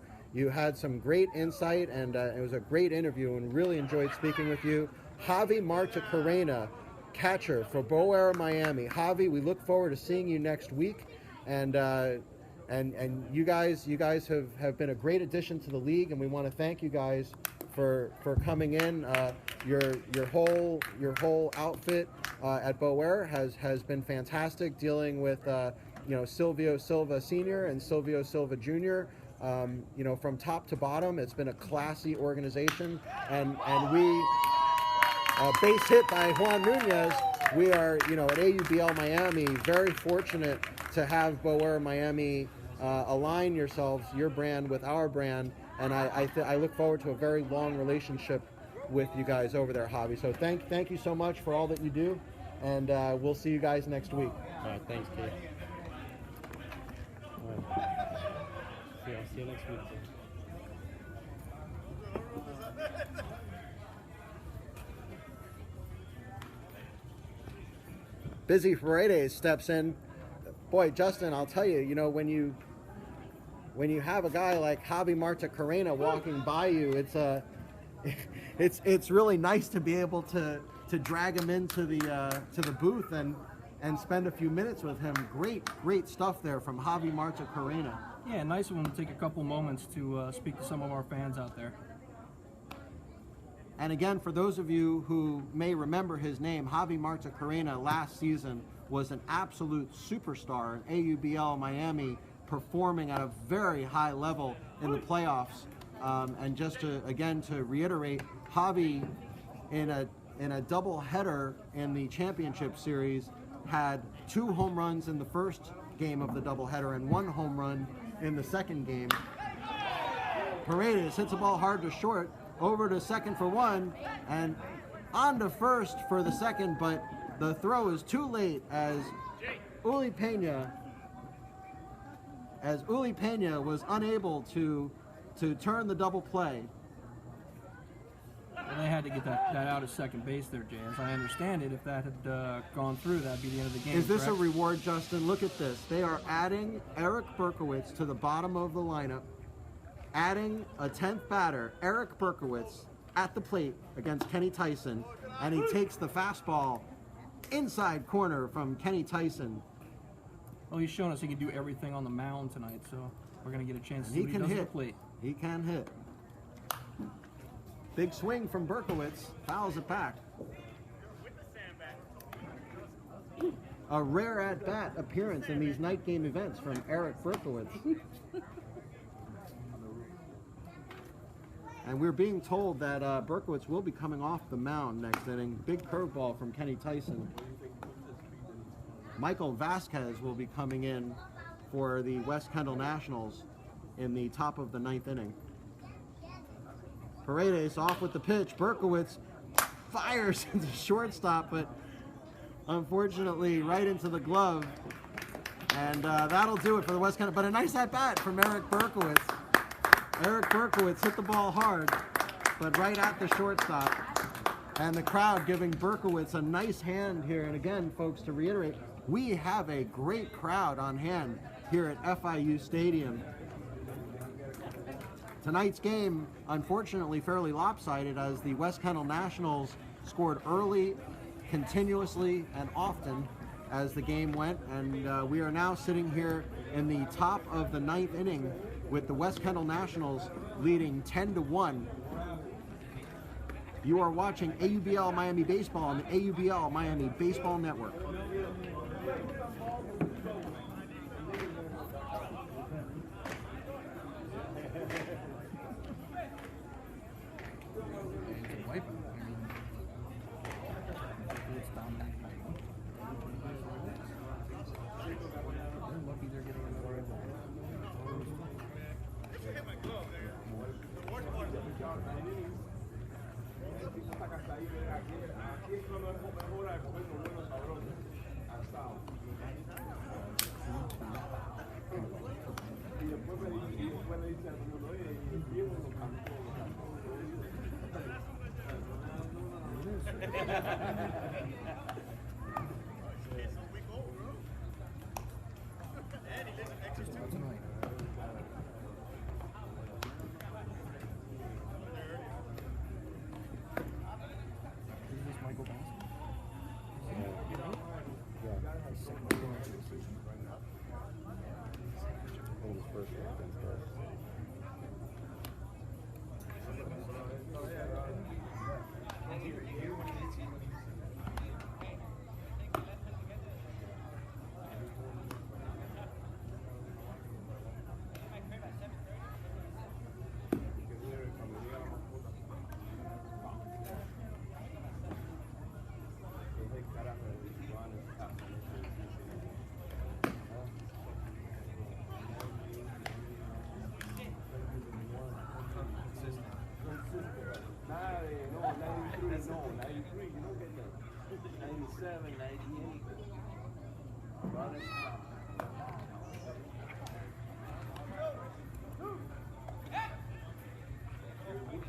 had some great insight, and it was a great interview, and really enjoyed speaking with you. Javi Marta-Carrena, catcher for Boer Miami. Javi, we look forward to seeing you next week, and you guys have been a great addition to the league, and we want to thank you guys for coming in. Your whole outfit at Boer has been fantastic, dealing with Silvio Silva Sr. and Silvio Silva Jr. From top to bottom, it's been a classy organization, and we base hit by Juan Nunez. We are, at AUBL Miami, very fortunate to have Boer Miami align your brand with our brand, and I look forward to a very long relationship with you guys over there, Javi. So thank you so much for all that you do, and we'll see you guys next week. All right, thanks, kid. All right. I'll see you next week. Busy Paredes steps in. Boy, Justin, I'll tell you, when you have a guy like Javi Marta-Carrena walking by you, it's really nice to be able to drag him into the booth and spend a few minutes with him. Great stuff there from Javi Marta-Carrena. Yeah, nice of him to take a couple moments to speak to some of our fans out there. And again, for those of you who may remember his name, Javi Marta-Carrena last season was an absolute superstar in AUBL Miami, performing at a very high level in the playoffs. And just to reiterate, Javi in a double header in the championship series had 2 home runs in the first game of the doubleheader and 1 home run in the second game. Paredes hits the ball hard to short, over to second for 1, and on to first for the second, but the throw is too late as Uli Pena was unable to turn the double play. And they had to get that out of second base there, Jay. As I understand it, if that had gone through, that'd be the end of the game. Is this correct? a reward, Justin? Look at this. They are adding Eric Berkowitz to the bottom of the lineup, adding a 10th batter, Eric Berkowitz, at the plate against Kenny Tyson, and he takes the fastball inside corner from Kenny Tyson. Well, he's shown us he can do everything on the mound tonight, so we're going to get a chance to see He what can he does at hit. the plate. He can hit. Big swing from Berkowitz, fouls it back. A rare at-bat appearance in these night game events from Eric Berkowitz. And we're being told that Berkowitz will be coming off the mound next inning. Big curveball from Kenny Tyson. Michael Vasquez will be coming in for the West Kendall Nationals in the top of the 9th inning. Paredes off with the pitch. Berkowitz fires into shortstop, but unfortunately right into the glove. And that'll do it for the West Kendall. But a nice at-bat from Eric Berkowitz. Eric Berkowitz hit the ball hard, but right at the shortstop. And the crowd giving Berkowitz a nice hand here. And again, folks, to reiterate, we have a great crowd on hand here at FIU Stadium. Tonight's game, unfortunately, fairly lopsided as the West Kendall Nationals scored early, continuously, and often as the game went. And we are now sitting here in the top of the 9th inning with the West Kendall Nationals leading 10-1. You are watching AUBL Miami Baseball on the AUBL Miami Baseball Network.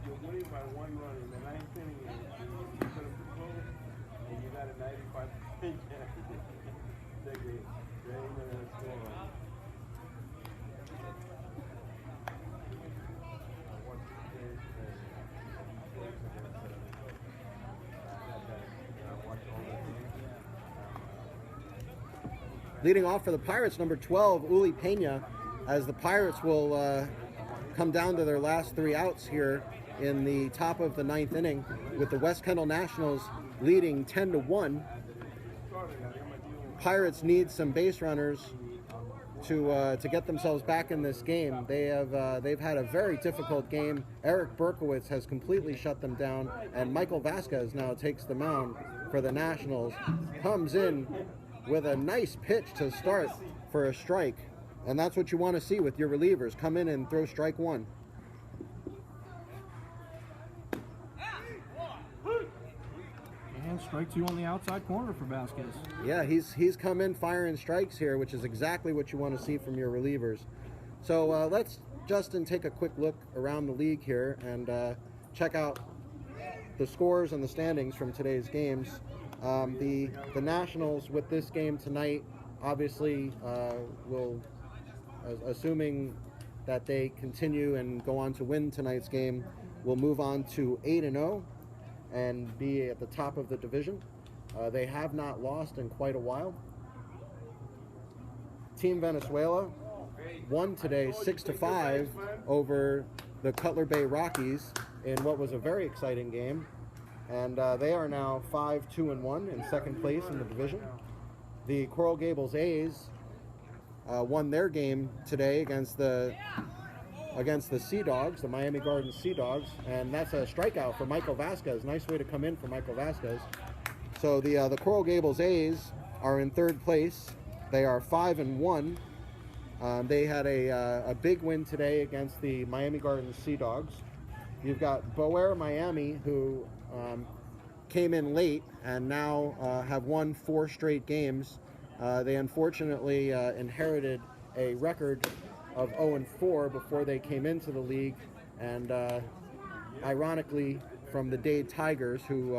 You're winning by 1 run in the 9th inning, and you put them to close, and you got a 95% chance that they ain't gonna score. Leading off for the Pirates, number 12, Uli Pena, as the Pirates will come down to their last 3 outs here in the top of the 9th inning with the West Kendall Nationals leading 10-1. Pirates need some base runners to get themselves back in this game. They've had a very difficult game. Eric Berkowitz has completely shut them down, and Michael Vasquez now takes the mound for the Nationals. Comes in with a nice pitch to start for a strike, and that's what you want to see with your relievers. Come in and throw strike 1. And strike 2 on the outside corner for Vasquez. Yeah, he's come in firing strikes here, which is exactly what you want to see from your relievers. So let's, Justin, take a quick look around the league here and check out the scores and the standings from today's games. The Nationals with this game tonight obviously will, assuming that they continue and go on to win tonight's game, will move on to 8-0 and be at the top of the division. They have not lost in quite a while. Team Venezuela won today 6-5 over the Cutler Bay Rockies in what was a very exciting game. And they are now 5-2-1 in second place in the division. The Coral Gables A's won their game today against the Sea Dogs, the Miami Gardens Sea Dogs, and that's a strikeout for Michael Vasquez. Nice way to come in for Michael Vasquez. So the Coral Gables A's are in third place. They are 5-1. They had a big win today against the Miami Gardens Sea Dogs. You've got Boer Miami, who came in late and now have won 4 straight games. They unfortunately inherited a record of 0-4 before they came into the league, and ironically from the Dade Tigers, who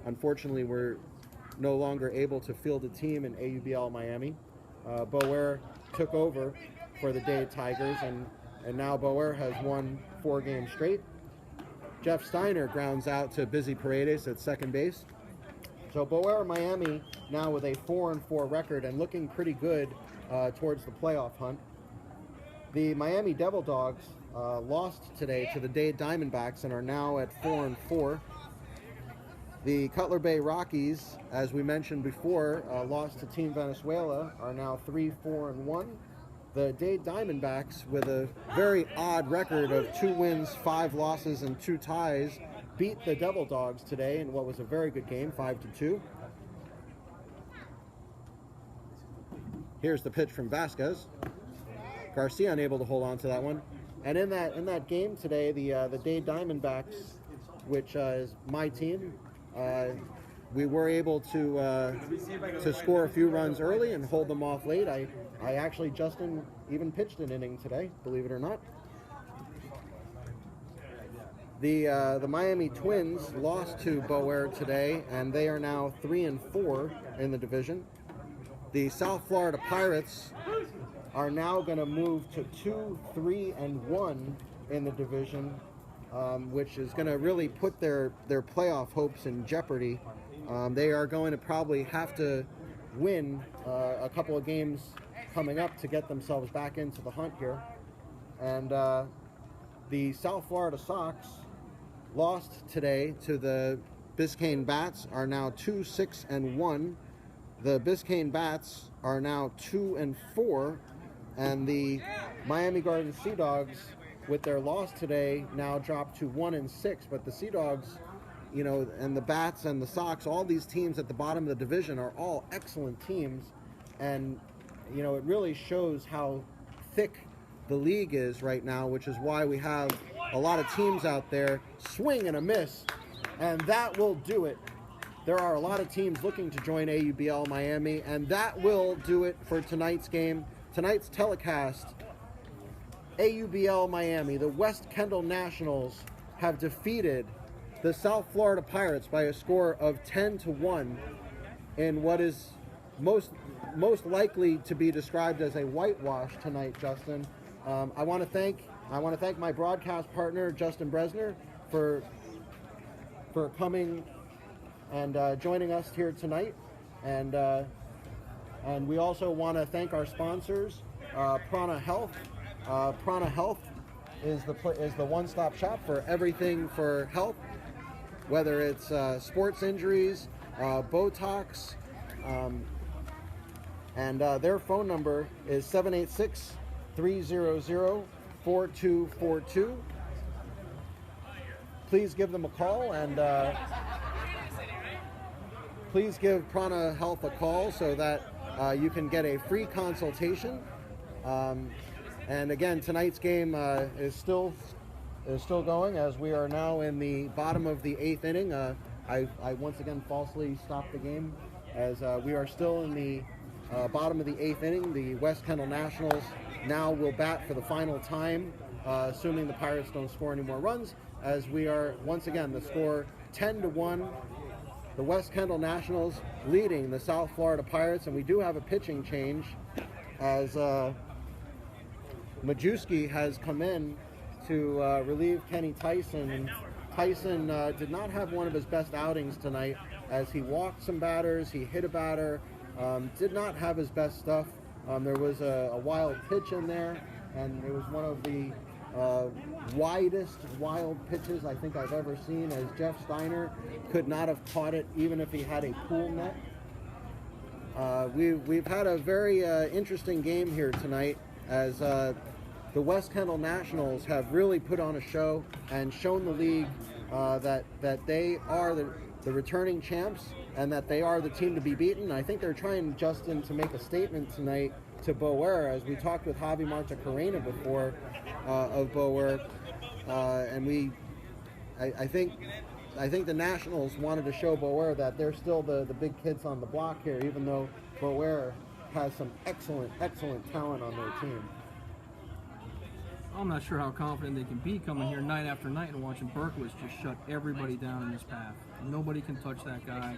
unfortunately were no longer able to field a team in AUBL Miami. Boer took over for the Dade Tigers, and now Boer has won 4 games straight. Jeff Steiner grounds out to Busy Paredes at second base. So Boer Miami now with a 4-4 record and looking pretty good towards the playoff hunt. The Miami Devil Dogs lost today to the Dade Diamondbacks and are now at 4-4. The Cutler Bay Rockies, as we mentioned before, lost to Team Venezuela, are now 3-4-1. The Dade Diamondbacks, with a very odd record of 2 wins, 5 losses, and 2 ties, beat the Devil Dogs today in what was a very good game, 5-2. Here's the pitch from Vasquez. Garcia unable to hold on to that one. And in that game today, the Dade Diamondbacks, which is my team, we were able to score a few runs early and hold them off late. I actually, Justin, even pitched an inning today, believe it or not. The Miami Twins lost to Boer today, and they are now 3-4 in the division. The South Florida Pirates are now going to move to 2-3-1 in the division, which is going to really put their playoff hopes in jeopardy. They are going to probably have to win a couple of games coming up to get themselves back into the hunt here. And the South Florida Sox lost today to the Biscayne Bats, are now 2-6-1. The Biscayne Bats are now 2-4, and the Miami Garden Sea Dogs, with their loss today, now dropped to 1-6. But the Sea Dogs, you know, and the Bats and the Sox, all these teams at the bottom of the division are all excellent teams, and you know, it really shows how thick the league is right now, which is why we have a lot of teams out there swing and a miss, and that will do it. There are a lot of teams looking to join AUBL Miami, and that will do it for tonight's game. Tonight's telecast, AUBL Miami, the West Kendall Nationals have defeated the South Florida Pirates by a score of 10-1 in what is most likely to be described as a whitewash tonight, Justin. I want to thank my broadcast partner, Justin Bresner, for coming and joining us here tonight, and we also want to thank our sponsors, Prana Health. Prana Health is the one-stop shop for everything for health, whether it's sports injuries, Botox, and their phone number is 786-300-4242. Please give them a call, and please give Prana Health a call so that you can get a free consultation. And again, tonight's game is still going, as we are now in the bottom of the 8th inning. I once again falsely stopped the game, as we are still in the bottom of the 8th inning. The West Kendall Nationals now will bat for the final time, assuming the Pirates don't score any more runs, as we are, once again, the score 10-1. The West Kendall Nationals leading the South Florida Pirates, and we do have a pitching change, as Majewski has come in to relieve Kenny Tyson. And Tyson did not have one of his best outings tonight, as he walked some batters, he hit a batter, did not have his best stuff. There was a wild pitch in there, and it was one of the widest wild pitches I think I've ever seen, as Jeff Steiner could not have caught it even if he had a pool net. We've had a very interesting game here tonight, as the West Kendall Nationals have really put on a show and shown the league that they are the returning champs, and that they are the team to be beaten. I think they're trying, Justin, to make a statement tonight to Boer, as we talked with Javi Marta Carrena before of Boer, and I think the Nationals wanted to show Boer that they're still the big kids on the block here, even though Boer has some excellent talent on their team. I'm not sure how confident they can be coming here night after night and watching Berkowitz just shut everybody down in his path. Nobody can touch that guy.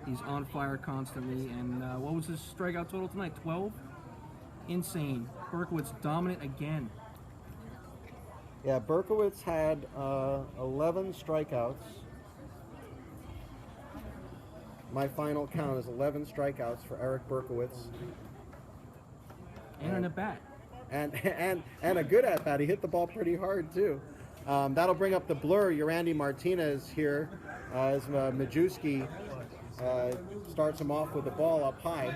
He's on fire constantly. And what was his strikeout total tonight? 12? Insane. Berkowitz dominant again. Yeah, Berkowitz had 11 strikeouts. My final count is 11 strikeouts for Eric Berkowitz. And an at bat. And a good at bat. He hit the ball pretty hard too. That'll bring up the blur. Yandy Martinez here as Majewski starts him off with the ball up high.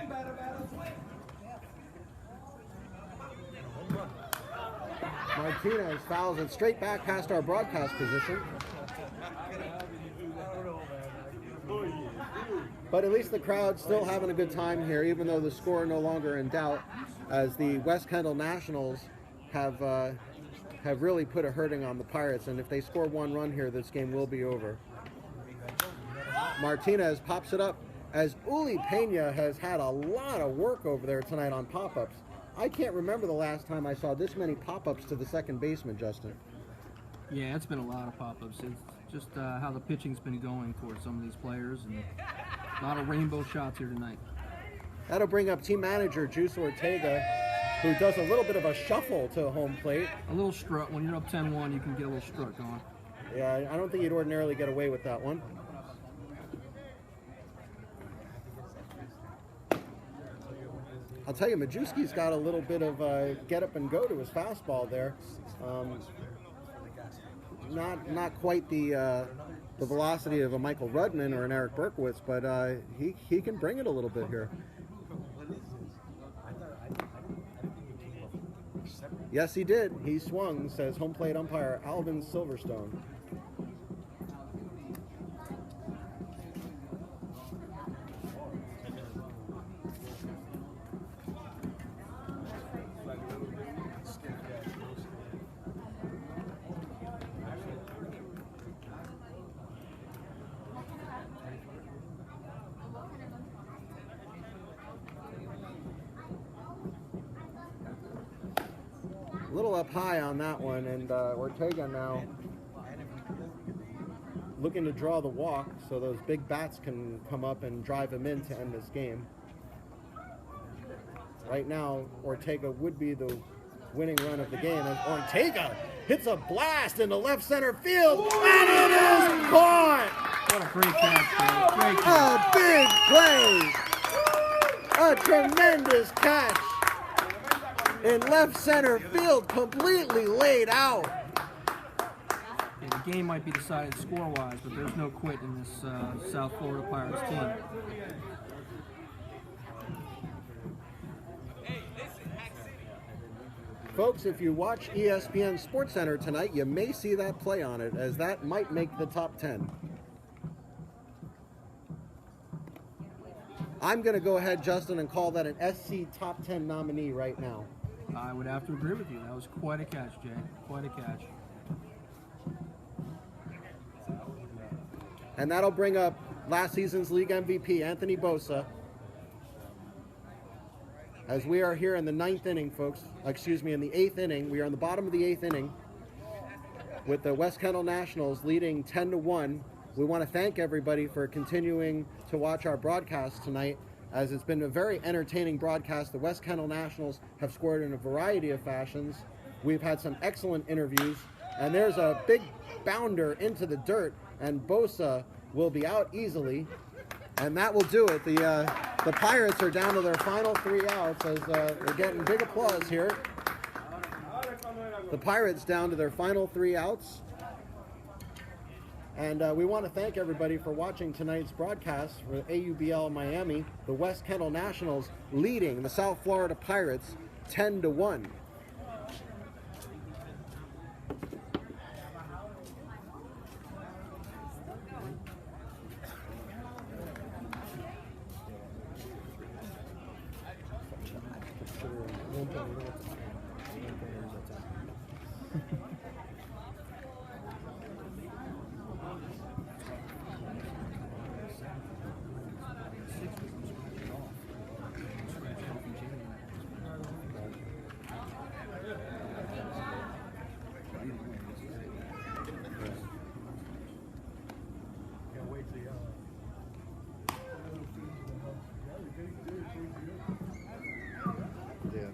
Martinez fouls it straight back past our broadcast position. But at least the crowd's still having a good time here, even though the score no longer in doubt, as the West Kendall Nationals have really put a hurting on the Pirates, and if they score one run here, this game will be over. Martinez pops it up as Uli Pena has had a lot of work over there tonight on pop-ups. I can't remember the last time I saw this many pop-ups to the second baseman, Justin. Yeah, it's been a lot of pop-ups. It's just how the pitching's been going for some of these players, and a lot of rainbow shots here tonight. That'll bring up team manager Juice Ortega, who does a little bit of a shuffle to home plate. A little strut. When you're up 10-1, you can get a little strut going. Yeah, I don't think he'd ordinarily get away with that one. I'll tell you, Majewski's got a little bit of get up and go to his fastball there. Not quite the velocity of a Michael Rudman or an Eric Berkowitz, but he can bring it a little bit here. Yes, he did. He swung, says home plate umpire Alvin Silverstone. A little up high on that one, and Ortega now looking to draw the walk so those big bats can come up and drive him in to end this game. Right now, Ortega would be the winning run of the game, as Ortega hits a blast into left center field, and it is caught! What a great catch, man. Great catch. A big play! A tremendous catch! In left center field, completely laid out. Yeah, the game might be decided score-wise, but there's no quit in this South Florida Pirates team. Folks, if you watch ESPN SportsCenter tonight, you may see that play on it, as that might make the top 10. I'm going to go ahead, Justin, and call that an SC top 10 nominee right now. I would have to agree with you. That was quite a catch, Jay. Quite a catch. And that'll bring up last season's league MVP, Anthony Bosa. As we are here in the ninth inning, folks. Excuse me, in the eighth inning. We are in the bottom of the eighth inning with the West Kendall Nationals leading 10-1. We want to thank everybody for continuing to watch our broadcast tonight, as it's been a very entertaining broadcast. The West Kendall Nationals have scored in a variety of fashions. We've had some excellent interviews, and there's a big bounder into the dirt, and Bosa will be out easily, and that will do it. The Pirates are down to their final 3 outs, as they're getting big applause here. The Pirates down to their final 3 outs. And we want to thank everybody for watching tonight's broadcast for AUBL Miami. The West Kendall Nationals leading the South Florida Pirates 10-1.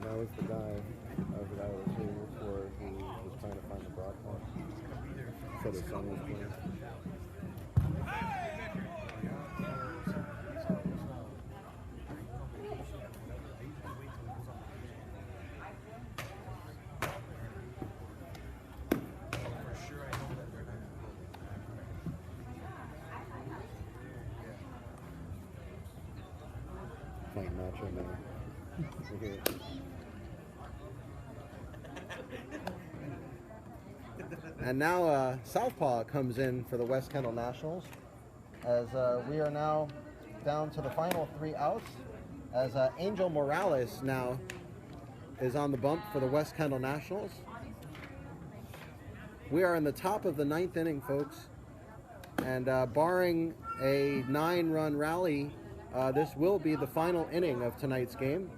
That was the guy that was here before, who was trying to So the sun was playing. Playing Nacho now. We're here. And now Southpaw comes in for the West Kendall Nationals, as we are now down to the final 3 outs, as Angel Morales now is on the bump for the West Kendall Nationals. We are in the top of the 9th inning, folks, and barring a 9-run rally, this will be the final inning of tonight's game.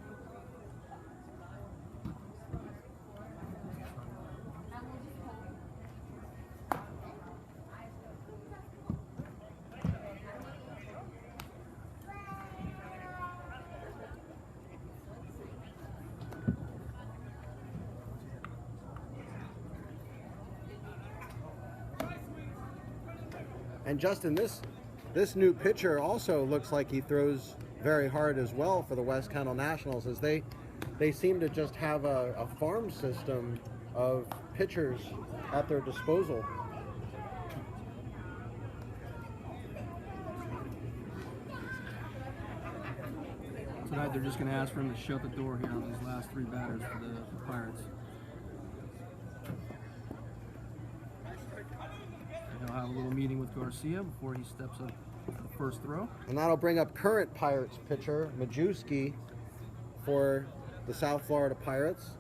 And Justin, this new pitcher also looks like he throws very hard as well for the West Kendall Nationals, as they seem to just have a farm system of pitchers at their disposal. Tonight they're just going to ask for him to shut the door here on these last 3 batters for the Pirates. They'll have a little meeting with Garcia before he steps up for the first throw. And that'll bring up current Pirates pitcher Majewski for the South Florida Pirates.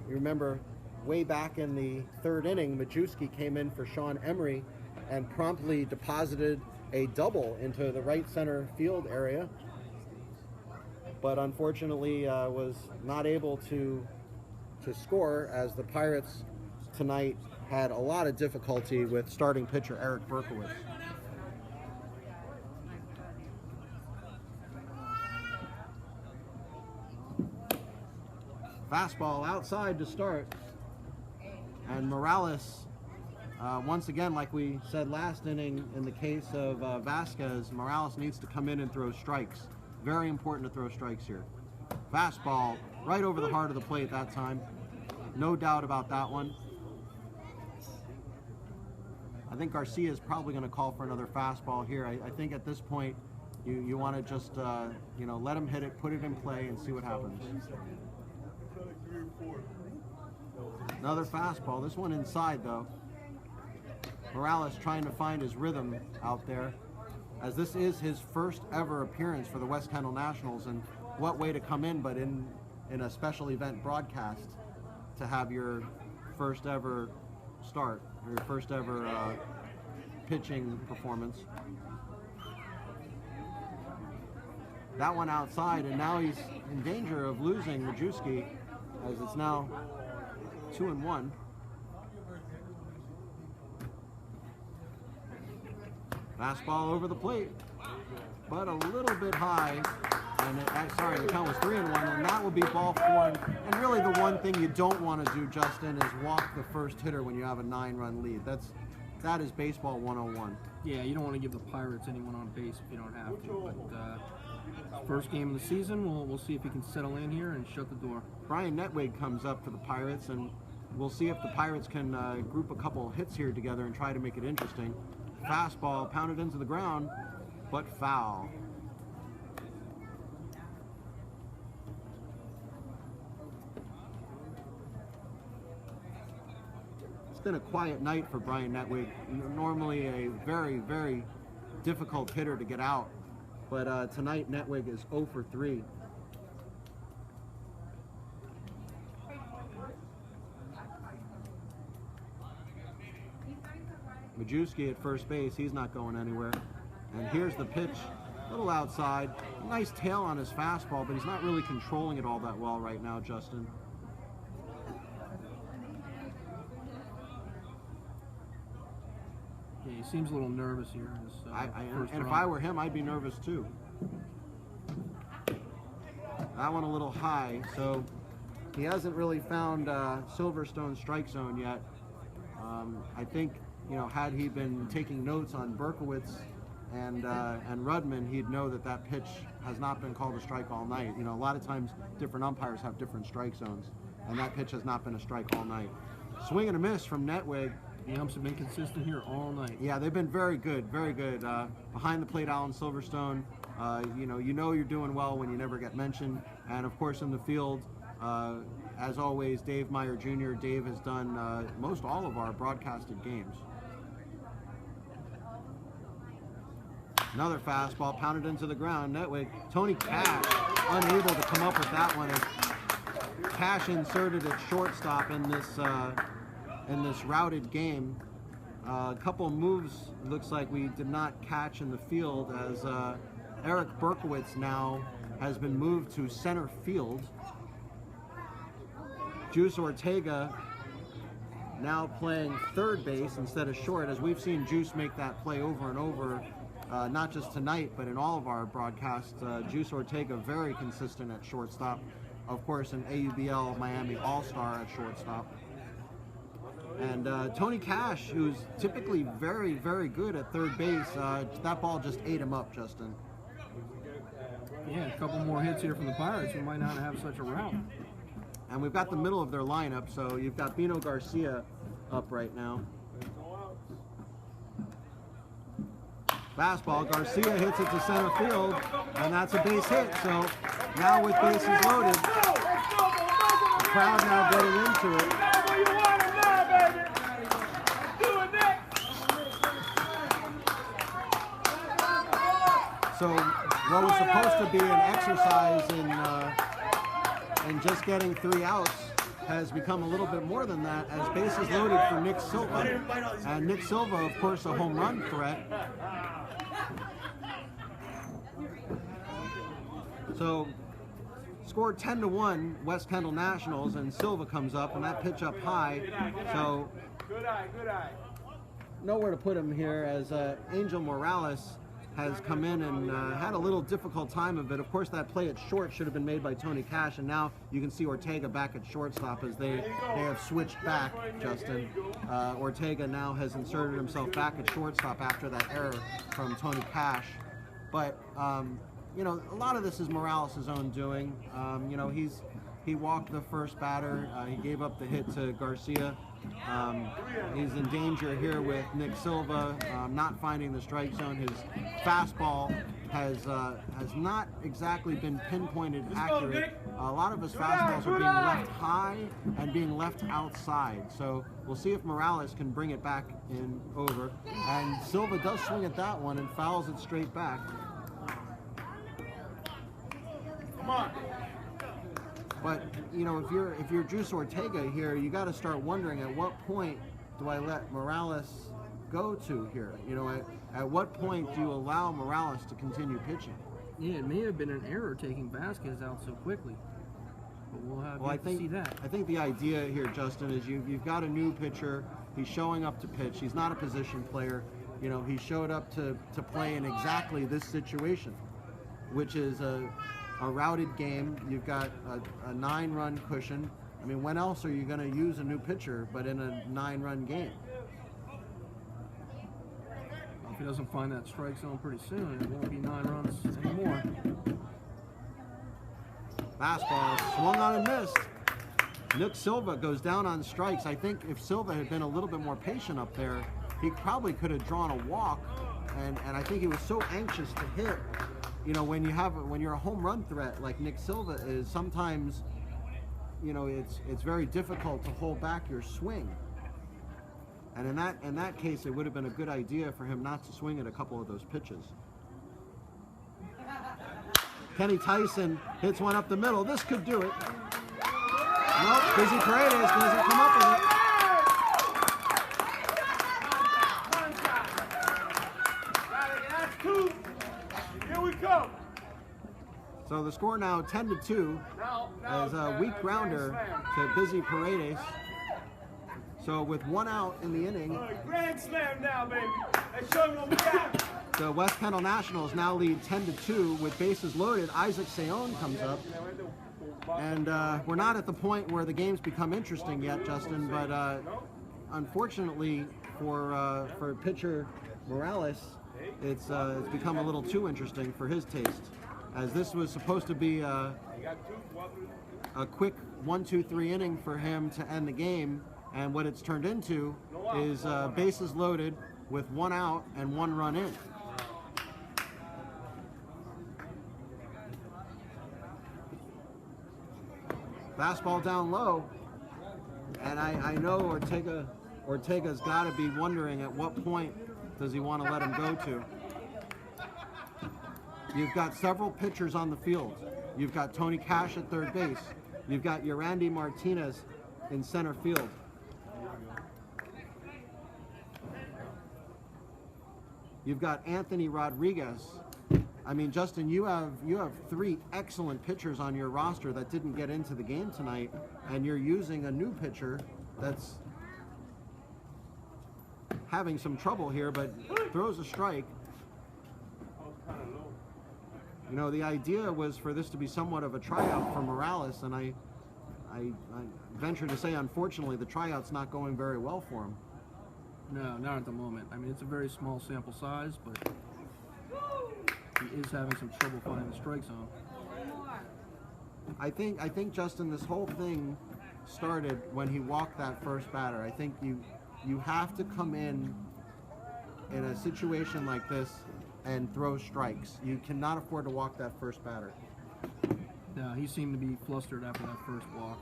You remember way back in the 3rd inning, Majewski came in for Sean Emery and promptly deposited a double into the right center field area, but unfortunately was not able to score, as the Pirates tonight had a lot of difficulty with starting pitcher Eric Berkowitz. Fastball outside to start. And Morales, once again, like we said last inning in the case of Vasquez, Morales needs to come in and throw strikes. Very important to throw strikes here. Fastball right over the heart of the plate that time. No doubt about that one. I think Garcia is probably going to call for another fastball here. I think at this point you want to just let him hit it, put it in play, and see what happens. Another fastball. This one inside though. Morales trying to find his rhythm out there, as this is his first ever appearance for the West Kendall Nationals, and what way to come in but in a special event broadcast to have your first ever start, or your first ever pitching performance. That one outside, and now he's in danger of losing Majewski, as it's now 2-1. Fastball over the plate, but a little bit high. And the count was 3-1, and that will be ball 4. And really, the one thing you don't want to do, Justin, is walk the first hitter when you have a 9-run lead. That is baseball 101. Yeah, you don't want to give the Pirates anyone on base if you don't have to. But first game of the season, we'll see if he can settle in here and shut the door. Brian Netwig comes up for the Pirates, and we'll see if the Pirates can group a couple hits here together and try to make it interesting. Fastball pounded into the ground, but foul. It's been a quiet night for Brian Netwig. Normally a very, very difficult hitter to get out, but tonight Netwig is 0 for 3. Majewski at first base, he's not going anywhere. And here's the pitch, a little outside. Nice tail on his fastball, but he's not really controlling it all that well right now, Justin. Yeah, he seems a little nervous here. And if I were him, I'd be nervous too. That one a little high, so he hasn't really found Silverstone's strike zone yet. I think had he been taking notes on Berkowitz and Rudman, he'd know that pitch has not been called a strike all night. A lot of times different umpires have different strike zones, and that pitch has not been a strike all night. Swing and a miss from Netwig. The umps have been consistent here all night. Yeah, they've been very good, very good. Behind the plate, Alan Silverstone, you know you're doing well when you never get mentioned. And of course in the field, as always, Dave Meyer Jr. Dave has done most all of our broadcasted games. Another fastball pounded into the ground. Netwig, Tony Cash unable to come up with that one. As Cash inserted at shortstop in this routed game. A couple moves looks like we did not catch in the field, as Eric Berkowitz now has been moved to center field. Juice Ortega now playing third base instead of short, as we've seen Juice make that play over and over, not just tonight, but in all of our broadcasts. Juice Ortega very consistent at shortstop. Of course, an AUBL Miami All-Star at shortstop. And Tony Cash, who's typically very, very good at third base, that ball just ate him up, Justin. Yeah, a couple more hits here from the Pirates, we might not have such a route. And we've got the middle of their lineup, so you've got Bino Garcia up right now. Fastball, Garcia hits it to center field, and that's a base hit. So now with bases loaded, the crowd now getting into it. So what was supposed to be an exercise in just getting 3 outs has become a little bit more than that, as bases loaded for Nick Silva. And Nick Silva, of course, a home run threat. So scored 10-1 West Kendall Nationals, and Silva comes up, and that pitch up high. So nowhere to put him here, as Angel Morales has come in and had a little difficult time of it. Of course, that play at short should have been made by Tony Cash, and now you can see Ortega back at shortstop as they have switched back, Justin. Ortega now has inserted himself back at shortstop after that error from Tony Cash. But, you know, a lot of this is Morales' own doing. You know, he walked the first batter. He gave up the hit to Garcia. He's in danger here with Nick Silva not finding the strike zone. His fastball has not exactly been pinpointed accurate. A lot of his fastballs are being left high and being left outside. So we'll see if Morales can bring it back in over. And Silva does swing at that one and fouls it straight back. Come on. But you know, if you're Juice Ortega here, you got to start wondering, at what point do I let Morales go to here? You know, at what point do you allow Morales to continue pitching? Yeah, it may have been an error taking Vasquez out so quickly, but we'll have to see that. I think the idea here, Justin, is you've got a new pitcher. He's showing up to pitch. He's not a position player. You know, he showed up to play in exactly this situation, which is a routed game. You've got a 9-run cushion. I mean, when else are you going to use a new pitcher but in a 9-run game? If he doesn't find that strike zone pretty soon, it won't be 9 runs anymore. Fastball swung on and missed. Nick Silva goes down on strikes. I think if Silva had been a little bit more patient up there, he probably could have drawn a walk. And I think he was so anxious to hit. You know, when you're a home run threat like Nick Silva is, sometimes, you know, it's very difficult to hold back your swing. And in that case, it would have been a good idea for him not to swing at a couple of those pitches. Kenny Tyson hits one up the middle. This could do it. Nope, Busy Paredes doesn't come up with it. So the score now 10-2 as a weak grounder to Busy Paredes. So with 1 out in the inning, Grand slam now, baby. Let's show them what we got. the West Kendall Nationals now lead 10-2 with bases loaded. Isaac Sayon comes up. And we're not at the point where the games become interesting yet, Justin, but unfortunately for pitcher Morales, it's become a little too interesting for his taste, as this was supposed to be a quick 1-2-3 inning for him to end the game, and what it's turned into is bases loaded with 1 out and 1 run in. Fastball down low, and I know Ortega's got to be wondering at what point does he want to let him go to. You've got several pitchers on the field. You've got Tony Cash at third base. You've got Yorandy Martinez in center field. You've got Anthony Rodriguez. I mean, Justin, you have 3 excellent pitchers on your roster that didn't get into the game tonight, and you're using a new pitcher that's having some trouble here, but throws a strike. You know, the idea was for this to be somewhat of a tryout for Morales, and I venture to say, unfortunately, the tryout's not going very well for him. No, not at the moment. I mean, it's a very small sample size, but he is having some trouble finding the strike zone. I think Justin, this whole thing started when he walked that first batter. I think you have to come in a situation like this and throw strikes. You cannot afford to walk that first batter. No, he seemed to be flustered after that first walk,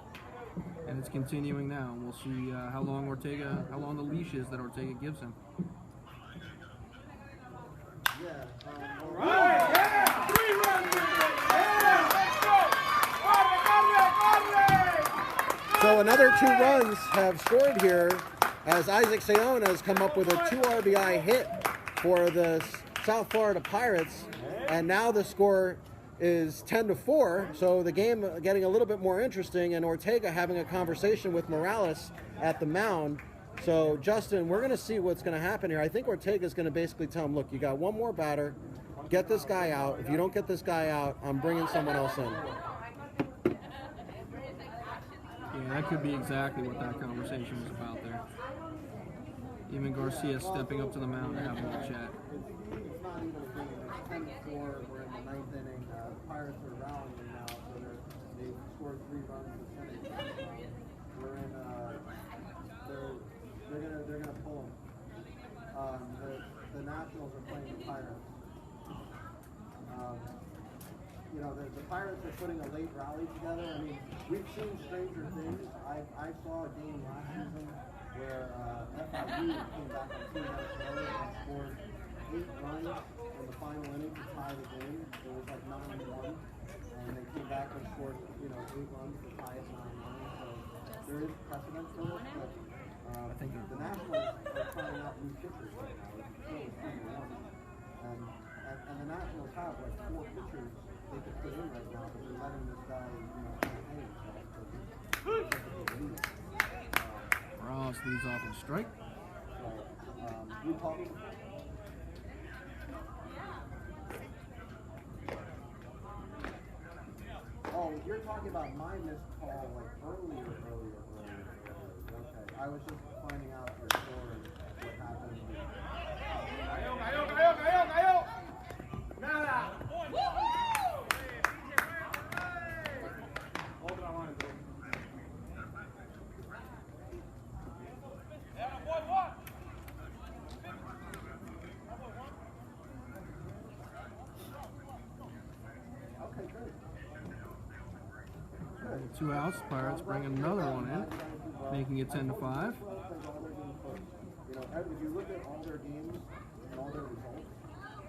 and it's continuing now. We'll see how long the leash is that Ortega gives him. So another 2 runs have scored here, as Isaac Sayona has come up with a 2 RBI hit for the South Florida Pirates, and now the score is 10-4. So the game getting a little bit more interesting, and Ortega having a conversation with Morales at the mound. So Justin, we're going to see what's going to happen here. I think Ortega is going to basically tell him, look, you got 1 more batter, get this guy out. If you don't get this guy out, I'm bringing someone else in. Yeah, that could be exactly what that conversation was about there. Even Garcia stepping up to the mound and having a chat. It's not even a game. It's 10-4. We're in the 9th inning. The Pirates are rallying now, so they've scored 3 runs this inning. We're in. They're gonna pull them. The Nationals are playing the Pirates. You know, the Pirates are putting a late rally together. I mean, we've seen stranger things. I saw a game last season where FIU came back on 2 minutes early and scored 8 runs in the final inning to tie the game. It was like 9-1, and they came back and scored, 8 runs to tie it 9-9. So there is precedent for this, but I think the Nationals are trying out new pitchers right now. It's still 3-1, and the Nationals have like 4 pitchers they could put in right now, but they're letting this guy, hang himself. Morales leads off in strike. You talk. Oh, you're talking about my missed call like earlier. Okay, I was just finding out your score and what happened. Nada. Okay, good. 2 outs. Pirates bring another one in, making it 10-5. If you look at all their games and all their results,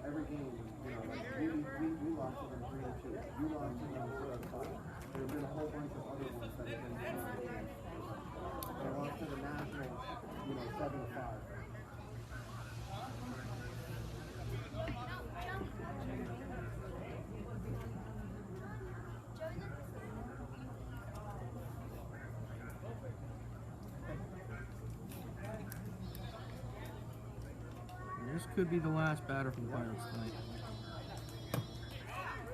every game, we lost to them 3-2. You lost to them 4-5. There's been a whole bunch of other ones that have been they lost to the Nationals, 7-5. This could be the last batter for the Pirates tonight.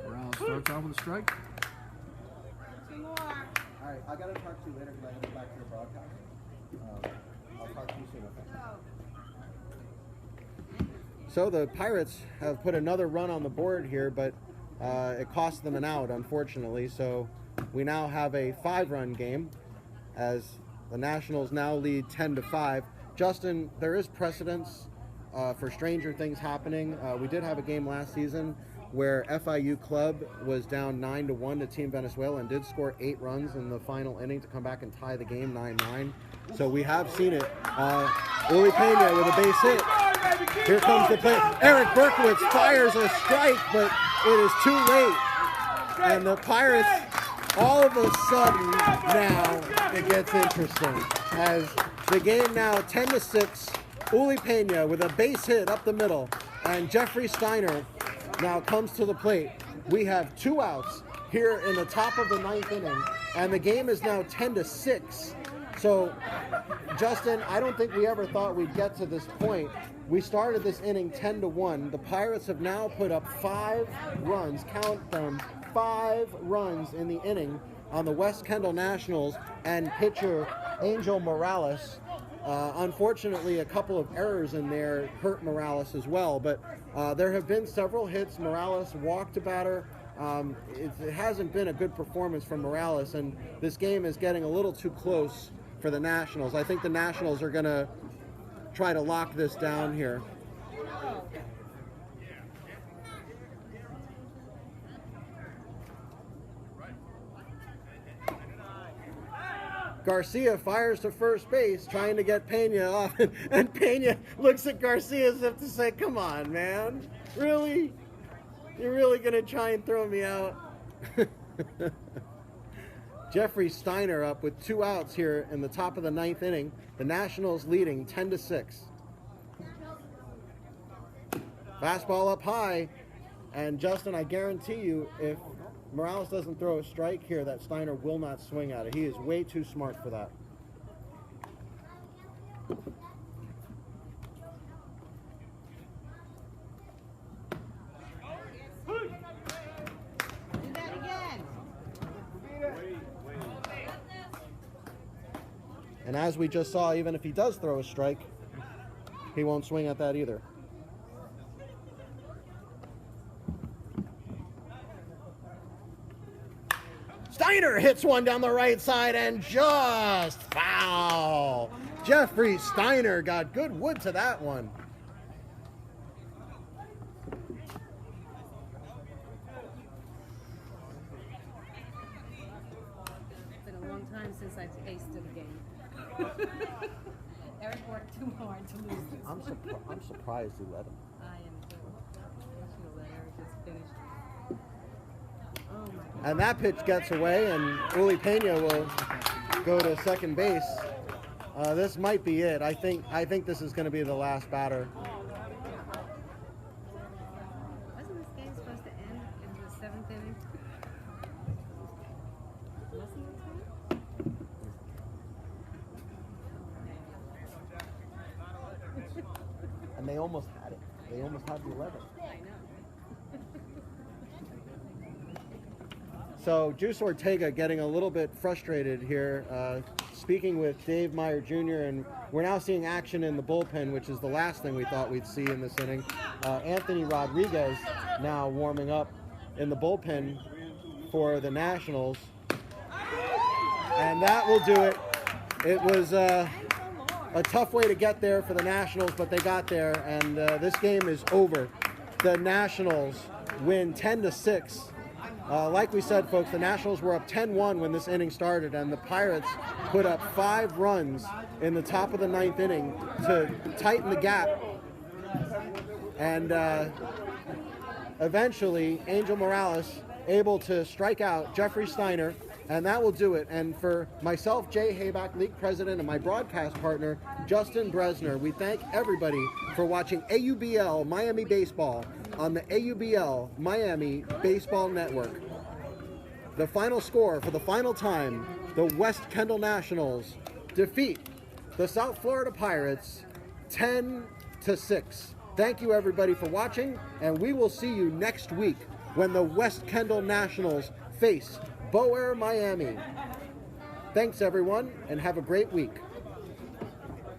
Morales starts off with a strike. 2 more. All right, I got to talk to you later because I have to go back to the broadcast. I'll talk to you soon, okay? Go. So the Pirates have put another run on the board here, but it cost them an out, unfortunately. So we now have a 5-run game as the Nationals now lead 10-5. Justin, there is precedence for stranger things happening. We did have a game last season where FIU Club was down 9-1 to Team Venezuela and did score 8 runs in the final inning to come back and tie the game 9-9. So we have seen it. Uli Pena with a base hit. Here comes the play. Eric Berkowitz fires a strike, but it is too late. And the Pirates, all of a sudden, now it gets interesting. As the game now 10-6, Uli Pena with a base hit up the middle, and Jeffrey Steiner now comes to the plate. We have 2 outs here in the top of the 9th inning, and the game is now 10-6. So, Justin, I don't think we ever thought we'd get to this point. We started this inning 10-1. The Pirates have now put up 5 runs, count them, 5 runs in the inning on the West Kendall Nationals and pitcher Angel Morales. Unfortunately, a couple of errors in there hurt Morales as well, but there have been several hits. Morales walked a batter. It hasn't been a good performance from Morales, and this game is getting a little too close for the Nationals. I think the Nationals are going to try to lock this down here. Garcia fires to first base, trying to get Pena off, and Pena looks at Garcia as if to say, come on, man. Really? You're really going to try and throw me out? Jeffrey Steiner up with 2 outs here in the top of the 9th inning. The Nationals leading 10-6. Fastball up high, and Justin, I guarantee you, if Morales doesn't throw a strike here, that Steiner will not swing at it. He is way too smart for that. Do that again. And as we just saw, even if he does throw a strike, he won't swing at that either. Steiner hits one down the right side and just foul. Jeffrey Steiner got good wood to that one. It's been a long time since I've tasted a game. Eric worked too hard to lose this I'm surprised he let him. I am too. I should have let Eric just finish. Oh my God. And that pitch gets away, and Uli Pena will go to second base. This might be it. I think this is going to be the last batter. Wasn't this game supposed to end in the 7th inning? Wasn't it? And they almost had it. They almost had the 11th. I know. So Juice Ortega getting a little bit frustrated here, speaking with Dave Meyer Jr., and we're now seeing action in the bullpen, which is the last thing we thought we'd see in this inning. Anthony Rodriguez now warming up in the bullpen for the Nationals. And that will do it. It was a tough way to get there for the Nationals, but they got there, and this game is over. The Nationals win 10-6. Like we said, folks, the Nationals were up 10-1 when this inning started, and the Pirates put up 5 runs in the top of the 9th inning to tighten the gap. And eventually, Angel Morales able to strike out Jeffrey Steiner, and that will do it. And for myself, Jay Hayback, league president, and my broadcast partner, Justin Bresner, we thank everybody for watching AUBL Miami Baseball on the AUBL Miami Baseball Network. The final score for the final time, the West Kendall Nationals defeat the South Florida Pirates 10-6. Thank you everybody for watching, and we will see you next week when the West Kendall Nationals face Boaer Miami. Thanks everyone, and have a great week.